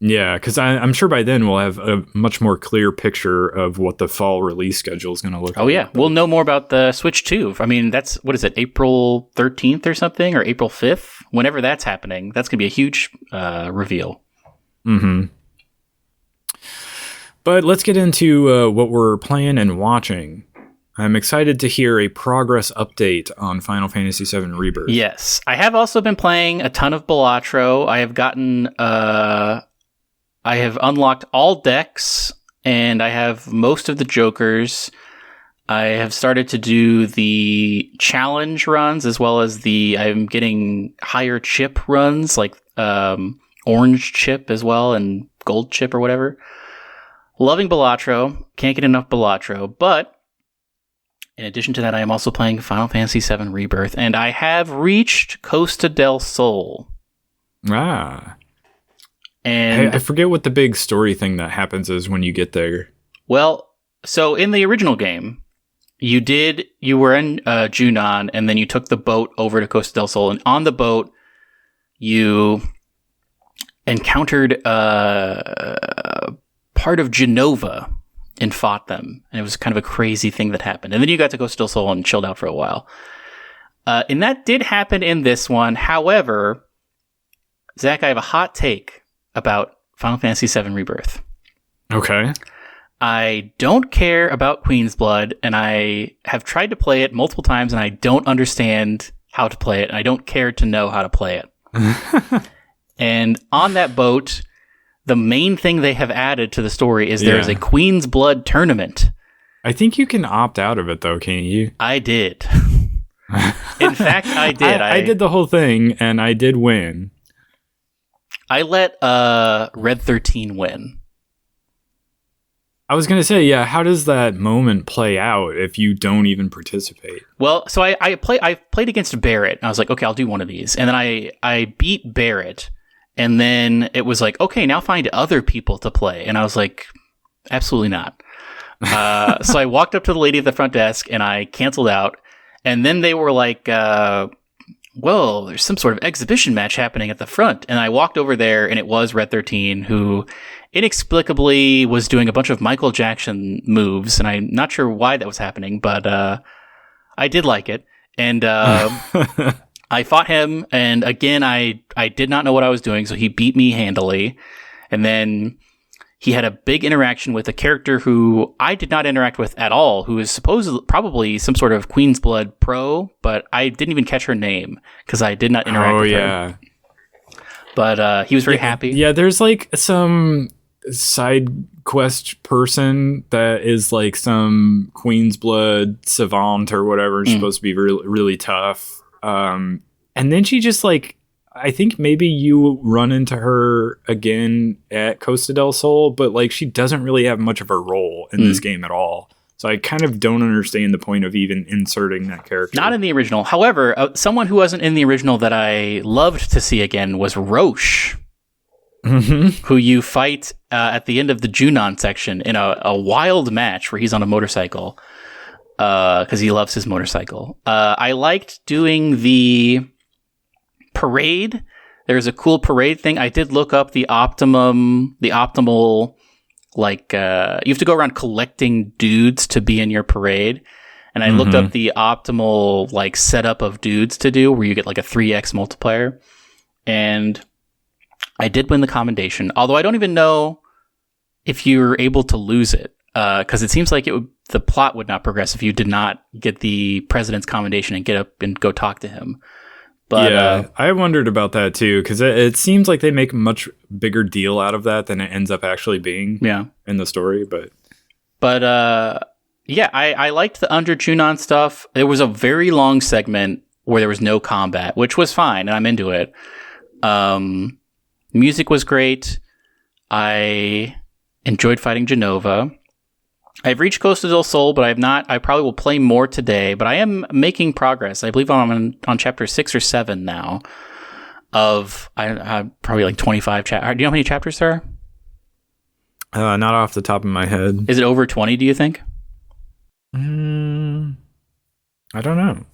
Yeah, because I'm sure by then we'll have a much more clear picture of what the fall release schedule is going to look like. Oh, yeah. We'll know more about the Switch 2. I mean, that's, what is it, April 13th or something? Or April 5th? Whenever that's happening, that's going to be a huge reveal. Mm-hmm. But let's get into what we're playing and watching. I'm excited to hear a progress update on Final Fantasy VII Rebirth. Yes. I have also been playing a ton of Balatro. I have gotten... I have unlocked all decks, and I have most of the Jokers. I have started to do the challenge runs, as well as I'm getting higher chip runs, like orange chip as well, and gold chip or whatever. Loving Balatro. Can't get enough Balatro. But in addition to that, I am also playing Final Fantasy VII Rebirth, and I have reached Costa del Sol. Ah. And I forget what the big story thing that happens is when you get there. Well, so in the original game, you were in Junon, and then you took the boat over to Costa del Sol, and on the boat, you encountered part of Genova and fought them. And it was kind of a crazy thing that happened. And then you got to Costa del Sol and chilled out for a while. And that did happen in this one. However, Zach, I have a hot take about Final Fantasy VII Rebirth. Okay. I don't care about Queen's Blood, and I have tried to play it multiple times, and I don't understand how to play it, and I don't care to know how to play it. And on that boat, the main thing they have added to the story is there is a Queen's Blood tournament. I think you can opt out of it, though, can't you? I did. In fact, I did. I did the whole thing, and I did win. I let Red 13 win. I was going to say, yeah, how does that moment play out if you don't even participate? Well, so I played against Barrett. And I was like, okay, I'll do one of these. And then I beat Barrett. And then it was like, okay, now find other people to play. And I was like, absolutely not. So I walked up to the lady at the front desk and I canceled out. And then they were like... well, there's some sort of exhibition match happening at the front. And I walked over there, and it was Red 13, who inexplicably was doing a bunch of Michael Jackson moves. And I'm not sure why that was happening, but I did like it. And I fought him, and again, I did not know what I was doing, so he beat me handily. And then he had a big interaction with a character who I did not interact with at all, who is supposedly probably some sort of Queen's Blood pro, but I didn't even catch her name because I did not interact with her. But he was very happy. Yeah, there's like some side quest person that is like some Queen's Blood savant or whatever. She's supposed to be really, really tough. And then she just like, I think maybe you run into her again at Costa del Sol, but like she doesn't really have much of a role in this game at all. So I kind of don't understand the point of even inserting that character. Not in the original. However, someone who wasn't in the original that I loved to see again was Roche, who you fight at the end of the Junon section in a wild match where he's on a motorcycle because he loves his motorcycle. I liked doing the parade. There's a cool parade thing. I did look up the optimal, like, you have to go around collecting dudes to be in your parade. And I looked up the optimal, like, setup of dudes to do where you get like a 3x multiplier. And I did win the commendation, although I don't even know if you're able to lose it. Because it seems like the plot would not progress if you did not get the president's commendation and get up and go talk to him. But, yeah, I wondered about that too, because it seems like they make a much bigger deal out of that than it ends up actually being in the story. But yeah, I liked the Under Junon stuff. There was a very long segment where there was no combat, which was fine, and I'm into it. Music was great. I enjoyed fighting Genova. I've reached Costa del Sol, but I have not. I probably will play more today, but I am making progress. I believe I'm on chapter 6 or 7 now of probably like 25 chapters. Do you know how many chapters there are? Not off the top of my head. Is it over 20, do you think? I don't know.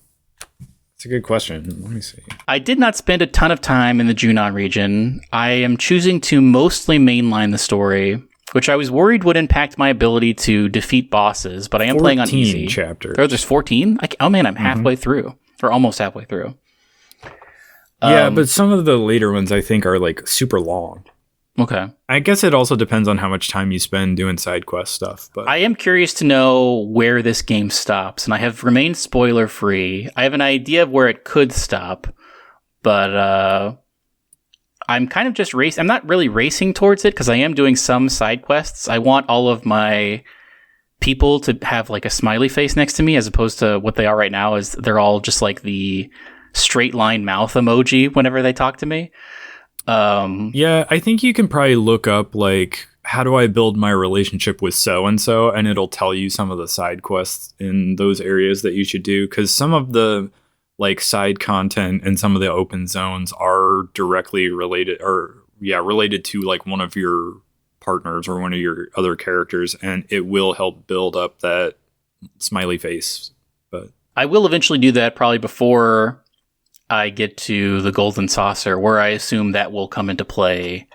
It's a good question. Let me see. I did not spend a ton of time in the Junon region. I am choosing to mostly mainline the story, which I was worried would impact my ability to defeat bosses, but I am playing on easy. Chapters. Oh, there's 14? Oh man, I'm halfway through, or almost halfway through. Yeah, but some of the later ones I think are like super long. Okay. I guess it also depends on how much time you spend doing side quest stuff. But I am curious to know where this game stops, and I have remained spoiler free. I have an idea of where it could stop, but I'm kind of just racing. I'm not really racing towards it because I am doing some side quests. I want all of my people to have like a smiley face next to me, as opposed to what they are right now, is they're all just like the straight line mouth emoji whenever they talk to me. Yeah, I think you can probably look up like, how do I build my relationship with so-and-so, and it'll tell you some of the side quests in those areas that you should do, because some of the like side content and some of the open zones are directly related, or related to like one of your partners or one of your other characters, and it will help build up that smiley face. But I will eventually do that, probably before I get to the Golden Saucer, where I assume that will come into play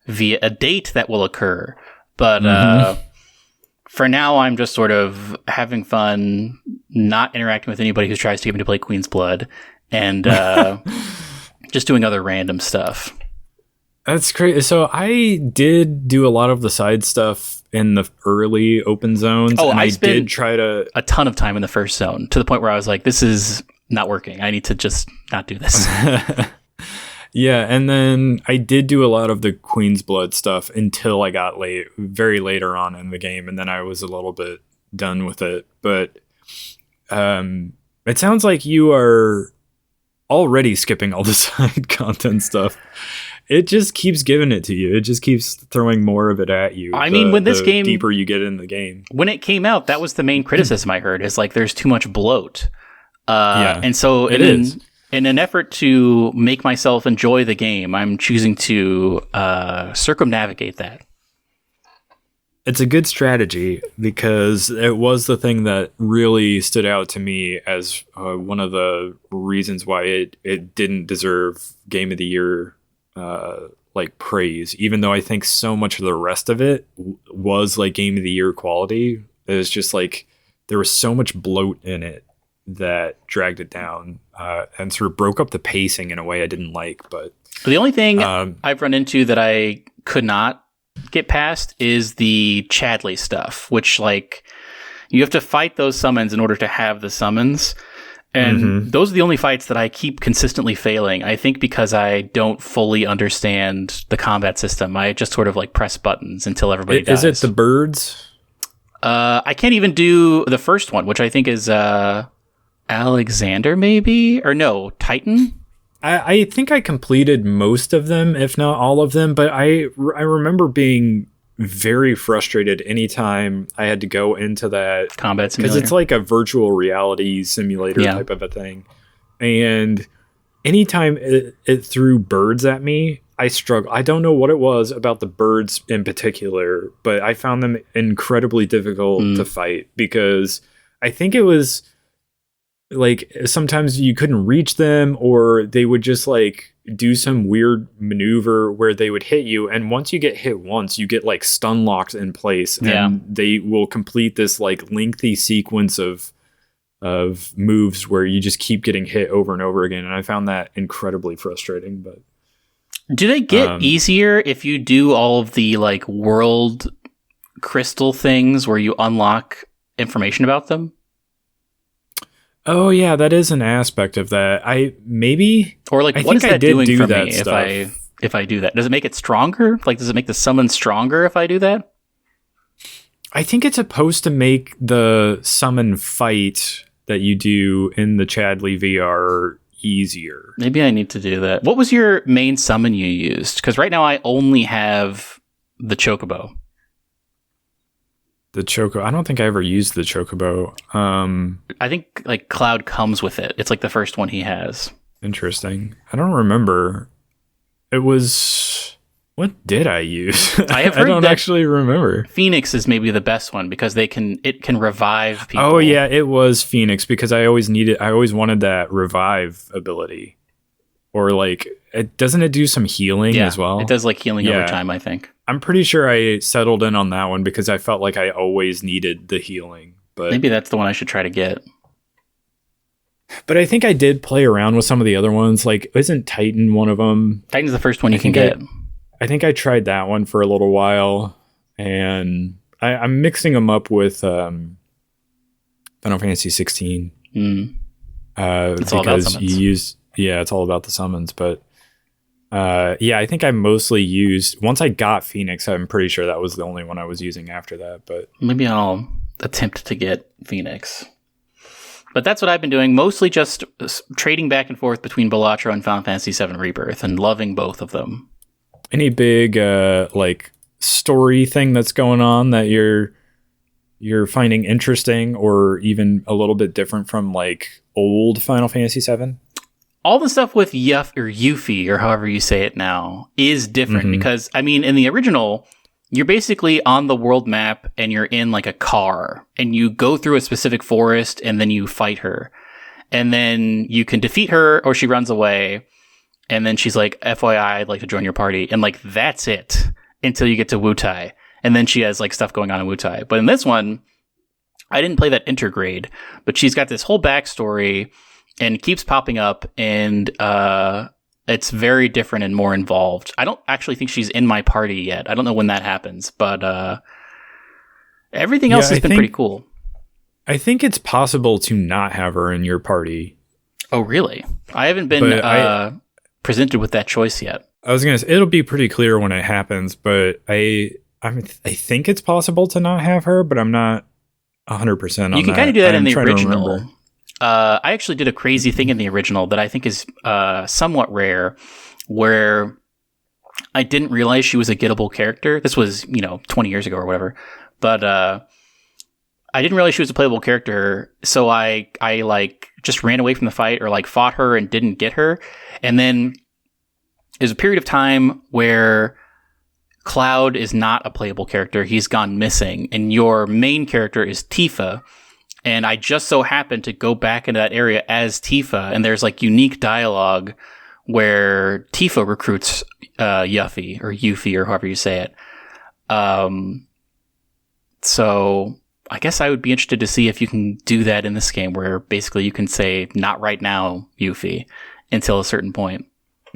via a date that will occur. But for now, I'm just sort of having fun, not interacting with anybody who tries to get me to play Queen's Blood, and just doing other random stuff. That's great. So I did do a lot of the side stuff in the early open zones. Oh, and I did try to a ton of time in the first zone, to the point where I was like, this is not working. I need to just not do this. Yeah, and then I did do a lot of the Queen's Blood stuff until I got very later on in the game, and then I was a little bit done with it. But it sounds like you are already skipping all the side content stuff. It just keeps giving it to you. It just keeps throwing more of it at you. I mean, when this game, deeper you get in the game. When it came out, that was the main criticism I heard, is like there's too much bloat. And so in an effort to make myself enjoy the game, I'm choosing to circumnavigate that. It's a good strategy, because it was the thing that really stood out to me as one of the reasons why it didn't deserve Game of the Year like praise, even though I think so much of the rest of it was like Game of the Year quality. It was just like there was so much bloat in it that dragged it down and sort of broke up the pacing in a way I didn't like. But the only thing I've run into that I could not get past is the Chadley stuff, which like you have to fight those summons in order to have the summons. And those are the only fights that I keep consistently failing. I think because I don't fully understand the combat system. I just sort of like press buttons until everybody dies. Is it the birds? I can't even do the first one, which I think is Alexander, maybe? Or no, Titan? I think I completed most of them, if not all of them, but I remember being very frustrated anytime I had to go into that combat simulator, because it's like a virtual reality simulator type of a thing, and anytime it threw birds at me, I struggled. I don't know what it was about the birds in particular, but I found them incredibly difficult to fight because I think it was like sometimes you couldn't reach them, or they would just like do some weird maneuver where they would hit you, and once you get hit once, you get like stun locks in place, and they will complete this like lengthy sequence of moves where you just keep getting hit over and over again, and I found that incredibly frustrating. But do they get easier if you do all of the like world crystal things where you unlock information about them? Oh yeah, that is an aspect of that. Or like, what is that doing for me if I do that? Does it make it stronger? Like, does it make the summon stronger if I do that? I think it's supposed to make the summon fight that you do in the Chadley VR easier. Maybe I need to do that. What was your main summon you used? Because right now I only have the Chocobo. The Chocobo. I don't think I ever used the Chocobo. I think like Cloud comes with it. It's like the first one he has. Interesting. I don't remember. It was... What did I use? I have heard I don't actually remember. Phoenix is maybe the best one because it can revive people. Oh yeah, it was Phoenix because I always wanted that revive ability. Or like, doesn't it do some healing as well? It does like healing over time, I think. I'm pretty sure I settled in on that one because I felt like I always needed the healing. But maybe that's the one I should try to get. But I think I did play around with some of the other ones. Like, isn't Titan one of them? Titan's the first one you can get. I think I tried that one for a little while, and I'm mixing them up with Final Fantasy 16. It's all about summons. It's all about the summons. But I think I mostly used, once I got Phoenix, I'm pretty sure that was the only one I was using after that. But maybe I'll attempt to get Phoenix. But that's what I've been doing, mostly just trading back and forth between Balatro and Final Fantasy VII Rebirth, and loving both of them. Any big like story thing that's going on that you're finding interesting, or even a little bit different from like old Final Fantasy VII? All the stuff with Yuffie, or however you say it now, is different because, I mean, in the original, you're basically on the world map and you're in like a car and you go through a specific forest and then you fight her. And then you can defeat her or she runs away. And then she's like, FYI, I'd like to join your party. And like, that's it until you get to Wutai. And then she has like stuff going on in Wutai. But in this one, I didn't play that intergrade, but she's got this whole backstory and keeps popping up, and it's very different and more involved. I don't actually think she's in my party yet. I don't know when that happens, but everything else has been pretty cool. I think it's possible to not have her in your party. Oh, really? I haven't been presented with that choice yet. I was gonna say, it'll be pretty clear when it happens, but I think it's possible to not have her, but I'm not 100% on that. You can kind of do that in the original. I actually did a crazy thing in the original that I think is somewhat rare, where I didn't realize she was a gettable character. This was, 20 years ago or whatever. But I didn't realize she was a playable character, so I like just ran away from the fight, or like fought her and didn't get her. And then there's a period of time where Cloud is not a playable character. He's gone missing, and your main character is Tifa. And I just so happened to go back into that area as Tifa, and there's like unique dialogue where Tifa recruits Yuffie or however you say it. So I guess I would be interested to see if you can do that in this game, where basically you can say, not right now, Yuffie, until a certain point.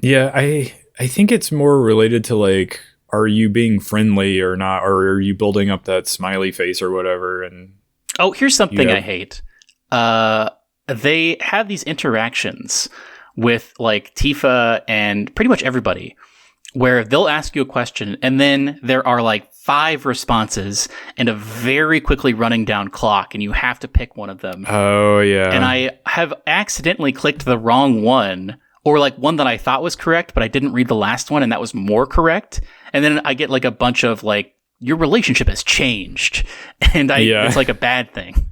Yeah, I think it's more related to like are you being friendly or not, or are you building up that smiley face or whatever? And here's something I hate. They have these interactions with like Tifa and pretty much everybody, where they'll ask you a question and then there are like 5 responses and a very quickly running down clock, and you have to pick one of them. Oh, yeah. And I have accidentally clicked the wrong one, or like one that I thought was correct, but I didn't read the last one and that was more correct. And then I get like a bunch of like, your relationship has changed. And it's like a bad thing.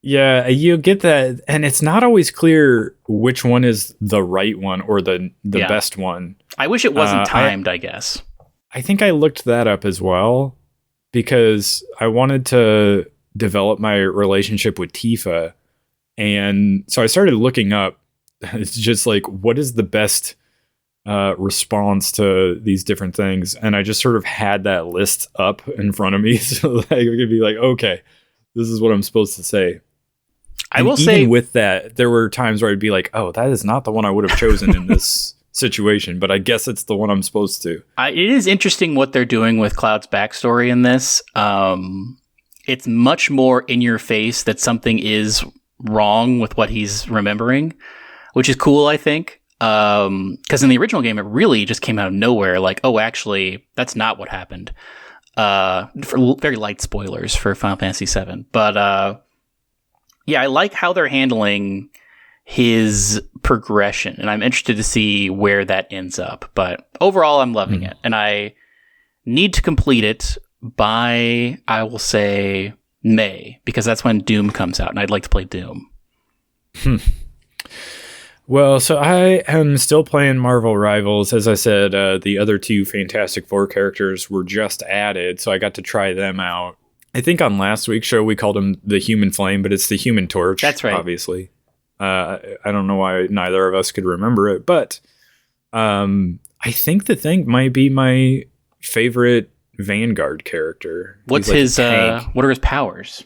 Yeah, you get that. And it's not always clear which one is the right one or the best one. I wish it wasn't timed, I guess. I think I looked that up as well because I wanted to develop my relationship with Tifa. And so I started looking up. It's just like, what is the best response to these different things? And I just sort of had that list up in front of me. So that I could be like, okay, this is what I'm supposed to say. I will say, even with that, there were times where I'd be like, oh, that is not the one I would have chosen in this situation, but I guess it's the one I'm supposed to. It is interesting what they're doing with Cloud's backstory in this. It's much more in your face that something is wrong with what he's remembering, which is cool, I think. Because in the original game, it really just came out of nowhere. Like, oh, actually, that's not what happened. For very light spoilers for Final Fantasy VII. But yeah, I like how they're handling his progression, and I'm interested to see where that ends up. But overall, I'm loving it, and I need to complete it by, I will say, May, because that's when Doom comes out, and I'd like to play Doom. Well, so I am still playing Marvel Rivals. As I said, the other 2 Fantastic Four characters were just added, so I got to try them out. I think on last week's show, we called him the Human Flame, but it's the Human Torch. That's right. Obviously. I don't know why neither of us could remember it, but I think the Thing might be my favorite Vanguard character. What's his, what are his powers?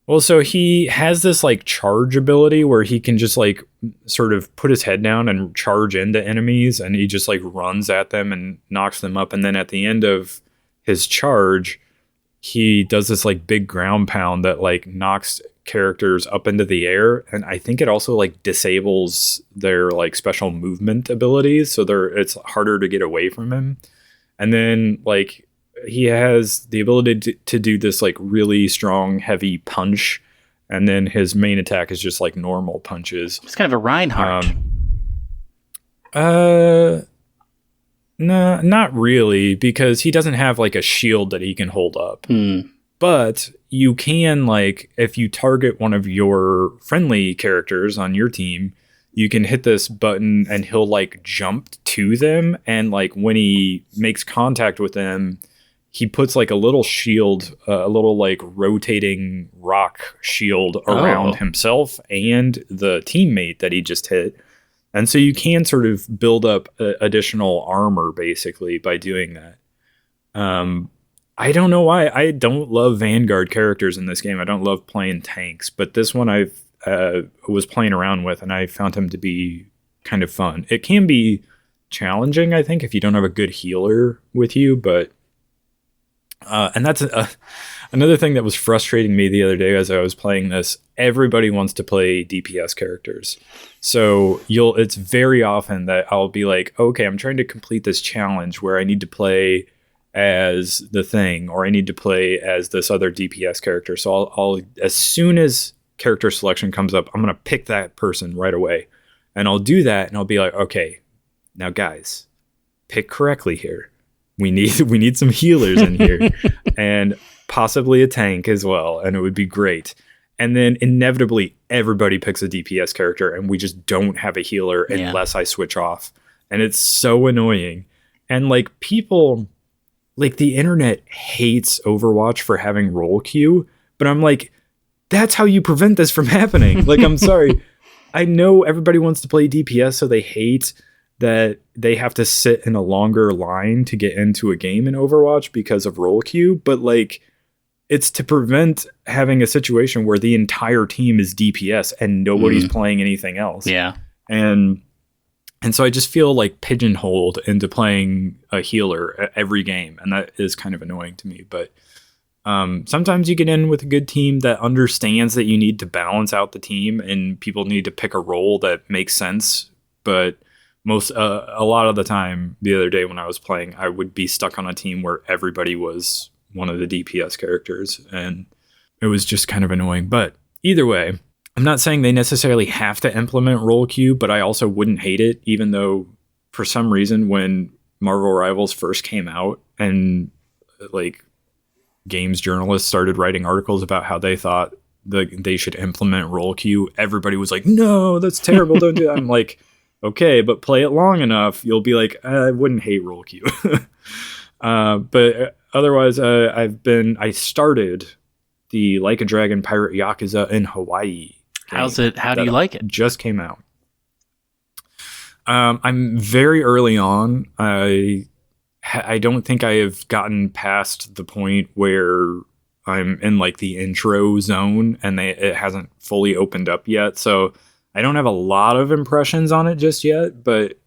Well, so he has this like charge ability where he can just like sort of put his head down and charge into enemies, and he just like runs at them and knocks them up. And then at the end of his charge, he does this like big ground pound that like knocks characters up into the air, and I think it also like disables their like special movement abilities, so it's harder to get away from him. And then like he has the ability to do this like really strong heavy punch, and then his main attack is just like normal punches. It's kind of a Reinhardt. No, not really, because he doesn't have like a shield that he can hold up. But you can, like, if you target one of your friendly characters on your team, you can hit this button and he'll like jump to them, and like when he makes contact with them, he puts like a little shield, a little like rotating rock shield around himself and the teammate that he just hit. And so you can sort of build up additional armor basically by doing that. I don't know why. I don't love Vanguard characters in this game. I don't love playing tanks, but this one I was playing around with, and I found him to be kind of fun. It can be challenging, I think, if you don't have a good healer with you, but and that's another thing that was frustrating me the other day as I was playing this. Everybody wants to play DPS characters. So it's very often that I'll be like, okay, I'm trying to complete this challenge where I need to play as the Thing, or I need to play as this other DPS character. So I'll as soon as character selection comes up, I'm going to pick that person right away. And I'll do that, and I'll be like, okay, now guys, pick correctly here. We need some healers in here and possibly a tank as well, and it would be great. And then inevitably everybody picks a DPS character, and we just don't have a healer unless I switch off. And it's so annoying. And like people, like the internet hates Overwatch for having role queue, but I'm like, that's how you prevent this from happening. Like, I'm sorry. I know everybody wants to play DPS, so they hate that they have to sit in a longer line to get into a game in Overwatch because of role queue, but like it's to prevent having a situation where the entire team is DPS and nobody's playing anything else. Yeah. And And so I just feel like pigeonholed into playing a healer every game, and that is kind of annoying to me. But sometimes you get in with a good team that understands that you need to balance out the team, and people need to pick a role that makes sense. But a lot of the time, the other day when I was playing, I would be stuck on a team where everybody was one of the DPS characters, and it was just kind of annoying. But either way, I'm not saying they necessarily have to implement role queue, but I also wouldn't hate it, even though for some reason when Marvel Rivals first came out and like games journalists started writing articles about how they thought they should implement role queue, everybody was like, no, that's terrible, don't do that. I'm like, okay, but play it long enough, you'll be like, I wouldn't hate role queue. But otherwise, I started the Like a Dragon Pirate Yakuza in Hawaii. How's it? How do you like it? Just came out. I'm very early on. I don't think I have gotten past the point where I'm in like the intro zone, and it hasn't fully opened up yet. So I don't have a lot of impressions on it just yet. But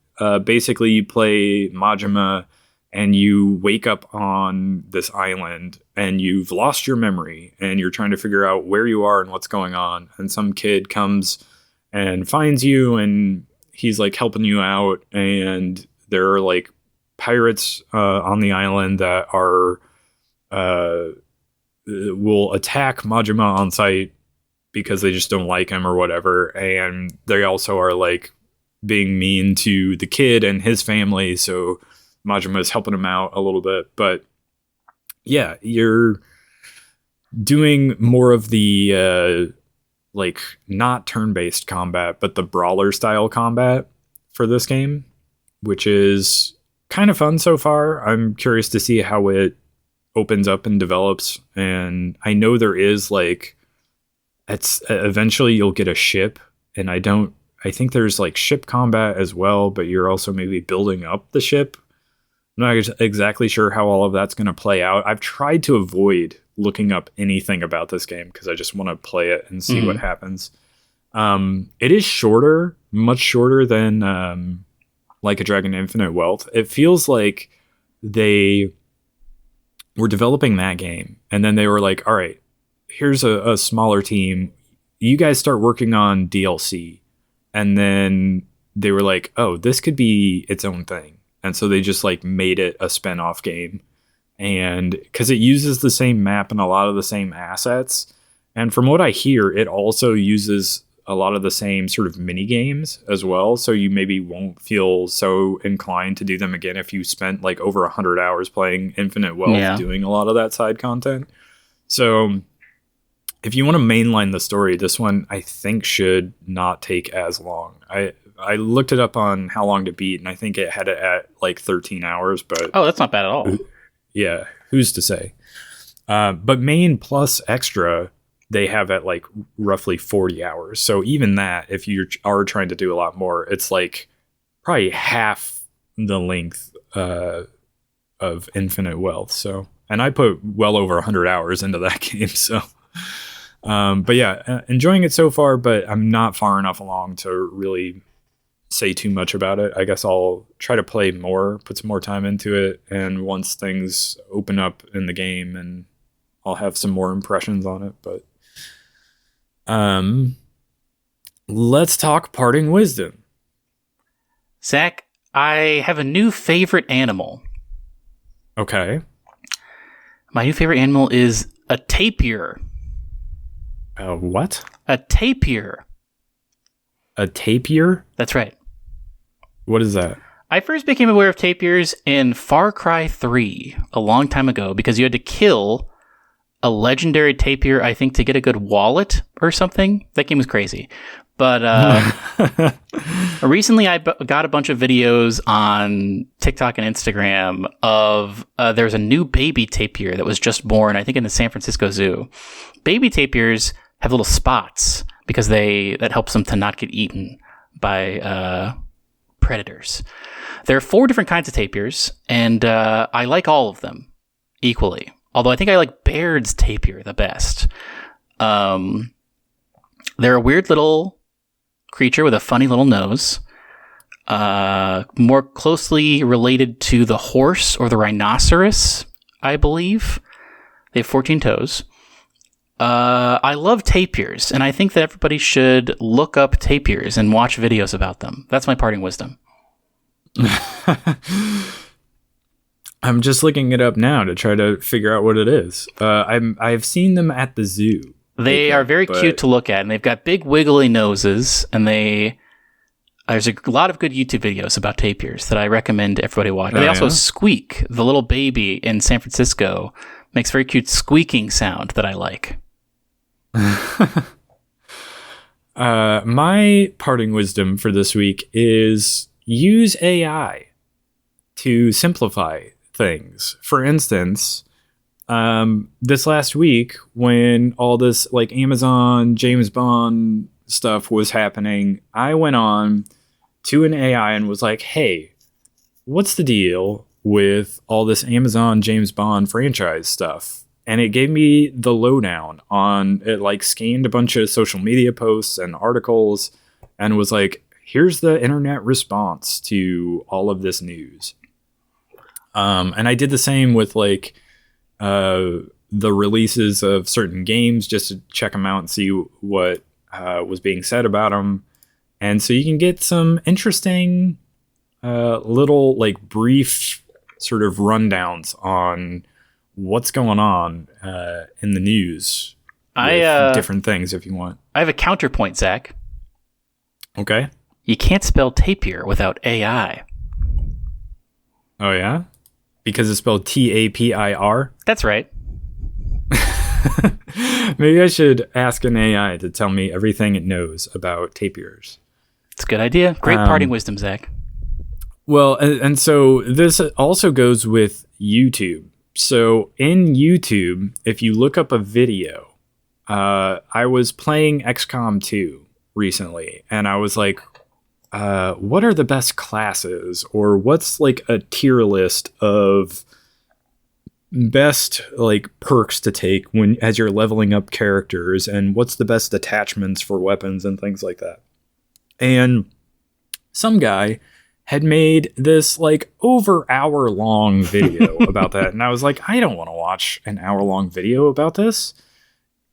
basically, you play Majima, and you wake up on this island and you've lost your memory and you're trying to figure out where you are and what's going on. And some kid comes and finds you, and he's like helping you out. And there are like pirates on the island that will attack Majima on sight because they just don't like him or whatever. And they also are like being mean to the kid and his family. So Majima is helping him out a little bit. But yeah, you're doing more of the like not turn-based combat, but the brawler style combat for this game, which is kind of fun so far. I'm curious to see how it opens up and develops. And I know there is like, it's eventually you'll get a ship, and I think there's like ship combat as well, but you're also maybe building up the ship. I'm not exactly sure how all of that's going to play out. I've tried to avoid looking up anything about this game because I just want to play it and see what happens. It is shorter, much shorter than Like a Dragon Infinite Wealth. It feels like they were developing that game, and then they were like, all right, here's a smaller team. You guys start working on DLC. And then they were like, oh, this could be its own thing. And so they just like made it a spin-off game. And because it uses the same map and a lot of the same assets. And from what I hear, it also uses a lot of the same sort of mini games as well. So you maybe won't feel so inclined to do them again if you spent like over 100 hours playing Infinite Wealth doing a lot of that side content. So if you want to mainline the story, this one I think should not take as long. I looked it up on how long to beat, and I think it had it at like 13 hours. But that's not bad at all. Yeah, who's to say? But main plus extra, they have at like roughly 40 hours. So even that, if you are trying to do a lot more, it's like probably half the length of Infinite Wealth. So, and I put well over 100 hours into that game. So, but yeah, enjoying it so far, but I'm not far enough along to really say too much about it. I guess I'll try to play more, put some more time into it, and once things open up in the game, and I'll have some more impressions on it. But let's talk parting wisdom. Zach, I have a new favorite animal. Okay. My new favorite animal is a tapir. What? A tapir. A tapir? That's right. What is that? I first became aware of tapirs in Far Cry 3 a long time ago because you had to kill a legendary tapir, I think, to get a good wallet or something. That game was crazy. But recently I got a bunch of videos on TikTok and Instagram of there's a new baby tapir that was just born, I think, in the San Francisco Zoo. Baby tapirs have little spots because that helps them to not get eaten by predators. There are 4 different kinds of tapirs, and I like all of them equally. Although I think I like Baird's tapir the best. They're a weird little creature with a funny little nose. more closely related to the horse or the rhinoceros, I believe. They have 14 toes. I love tapirs, and I think that everybody should look up tapirs and watch videos about them. That's my parting wisdom. I'm just looking it up now to try to figure out what it is. I've seen them at the zoo. They are very cute to look at, and they've got big wiggly noses, and there's a lot of good YouTube videos about tapirs that I recommend everybody watch. And they also squeak. The little baby in San Francisco makes very cute squeaking sound that I like. My parting wisdom for this week is use AI to simplify things. For instance, this last week when all this like Amazon James Bond stuff was happening, I went on to an AI and was like, hey, what's the deal with all this Amazon James Bond franchise stuff? And it gave me the lowdown on it, like scanned a bunch of social media posts and articles and was like, here's the internet response to all of this news. And I did the same with like the releases of certain games just to check them out and see what was being said about them. And so you can get some interesting little like brief sort of rundowns on what's going on in the news with different things if you want. I have a counterpoint, Zach. Okay. You can't spell tapir without AI. Oh, yeah? Because it's spelled Tapir? That's right. Maybe I should ask an AI to tell me everything it knows about tapirs. It's a good idea. Great parting wisdom, Zach. Well, and so this also goes with YouTube. So in YouTube, if you look up a video, I was playing XCOM 2 recently, and I was like, what are the best classes, or what's like a tier list of best like perks to take when as you're leveling up characters, and what's the best attachments for weapons and things like that. And some guy had made this like over hour long video about that. And I was like, I don't want to watch an hour long video about this.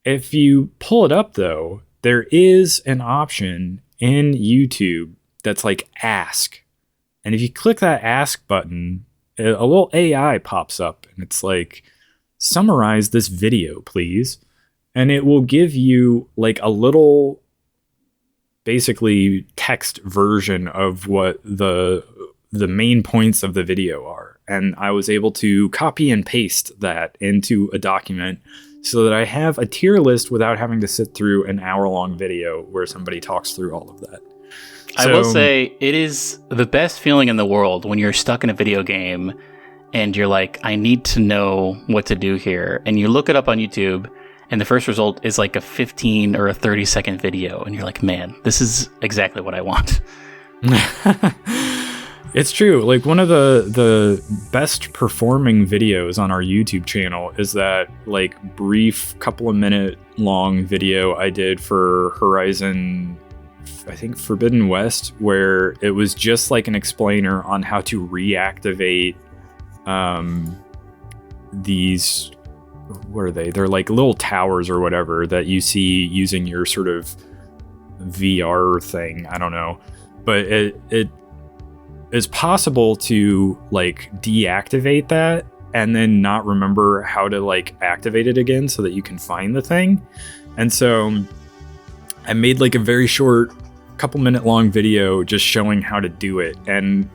If you pull it up though, there is an option in YouTube that's like ask. And if you click that ask button, a little AI pops up and it's like, summarize this video, please. And it will give you like a little basically text version of what the main points of the video are. And I was able to copy and paste that into a document so that I have a tier list without having to sit through an hour-long video where somebody talks through all of that. I will say it is the best feeling in the world when you're stuck in a video game and you're like, I need to know what to do here. And you look it up on YouTube and the first result is like a 15 or a 30-second video. And you're like, man, this is exactly what I want. It's true. Like one of the best performing videos on our YouTube channel is that like brief couple of minute long video I did for Horizon, I think Forbidden West, where it was just like an explainer on how to reactivate these, what are they? They're like little towers or whatever that you see using your sort of VR thing. I don't know. But it is possible to like deactivate that and then not remember how to like activate it again so that you can find the thing. And so I made like a very short couple minute long video just showing how to do it. And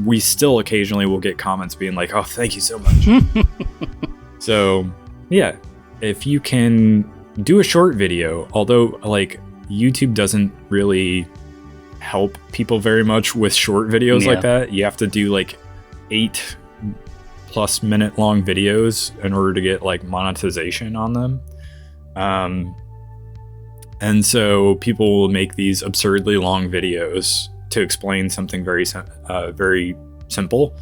we still occasionally will get comments being like, oh, thank you so much. So yeah, if you can do a short video, although like YouTube doesn't really help people very much with short videos like that. You have to do like 8+ minute long videos in order to get like monetization on them. And so people will make these absurdly long videos to explain something very simple.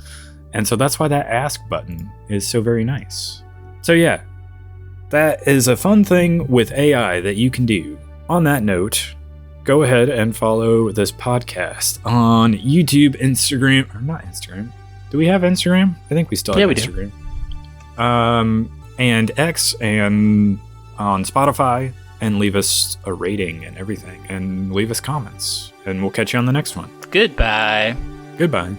And so that's why that ask button is so very nice. So yeah, that is a fun thing with AI that you can do. On that note, go ahead and follow this podcast on YouTube, Instagram, or not Instagram. Do we have Instagram? I think we still have Instagram. And X, and on Spotify, and leave us a rating and everything, and leave us comments, and we'll catch you on the next one. Goodbye. Goodbye.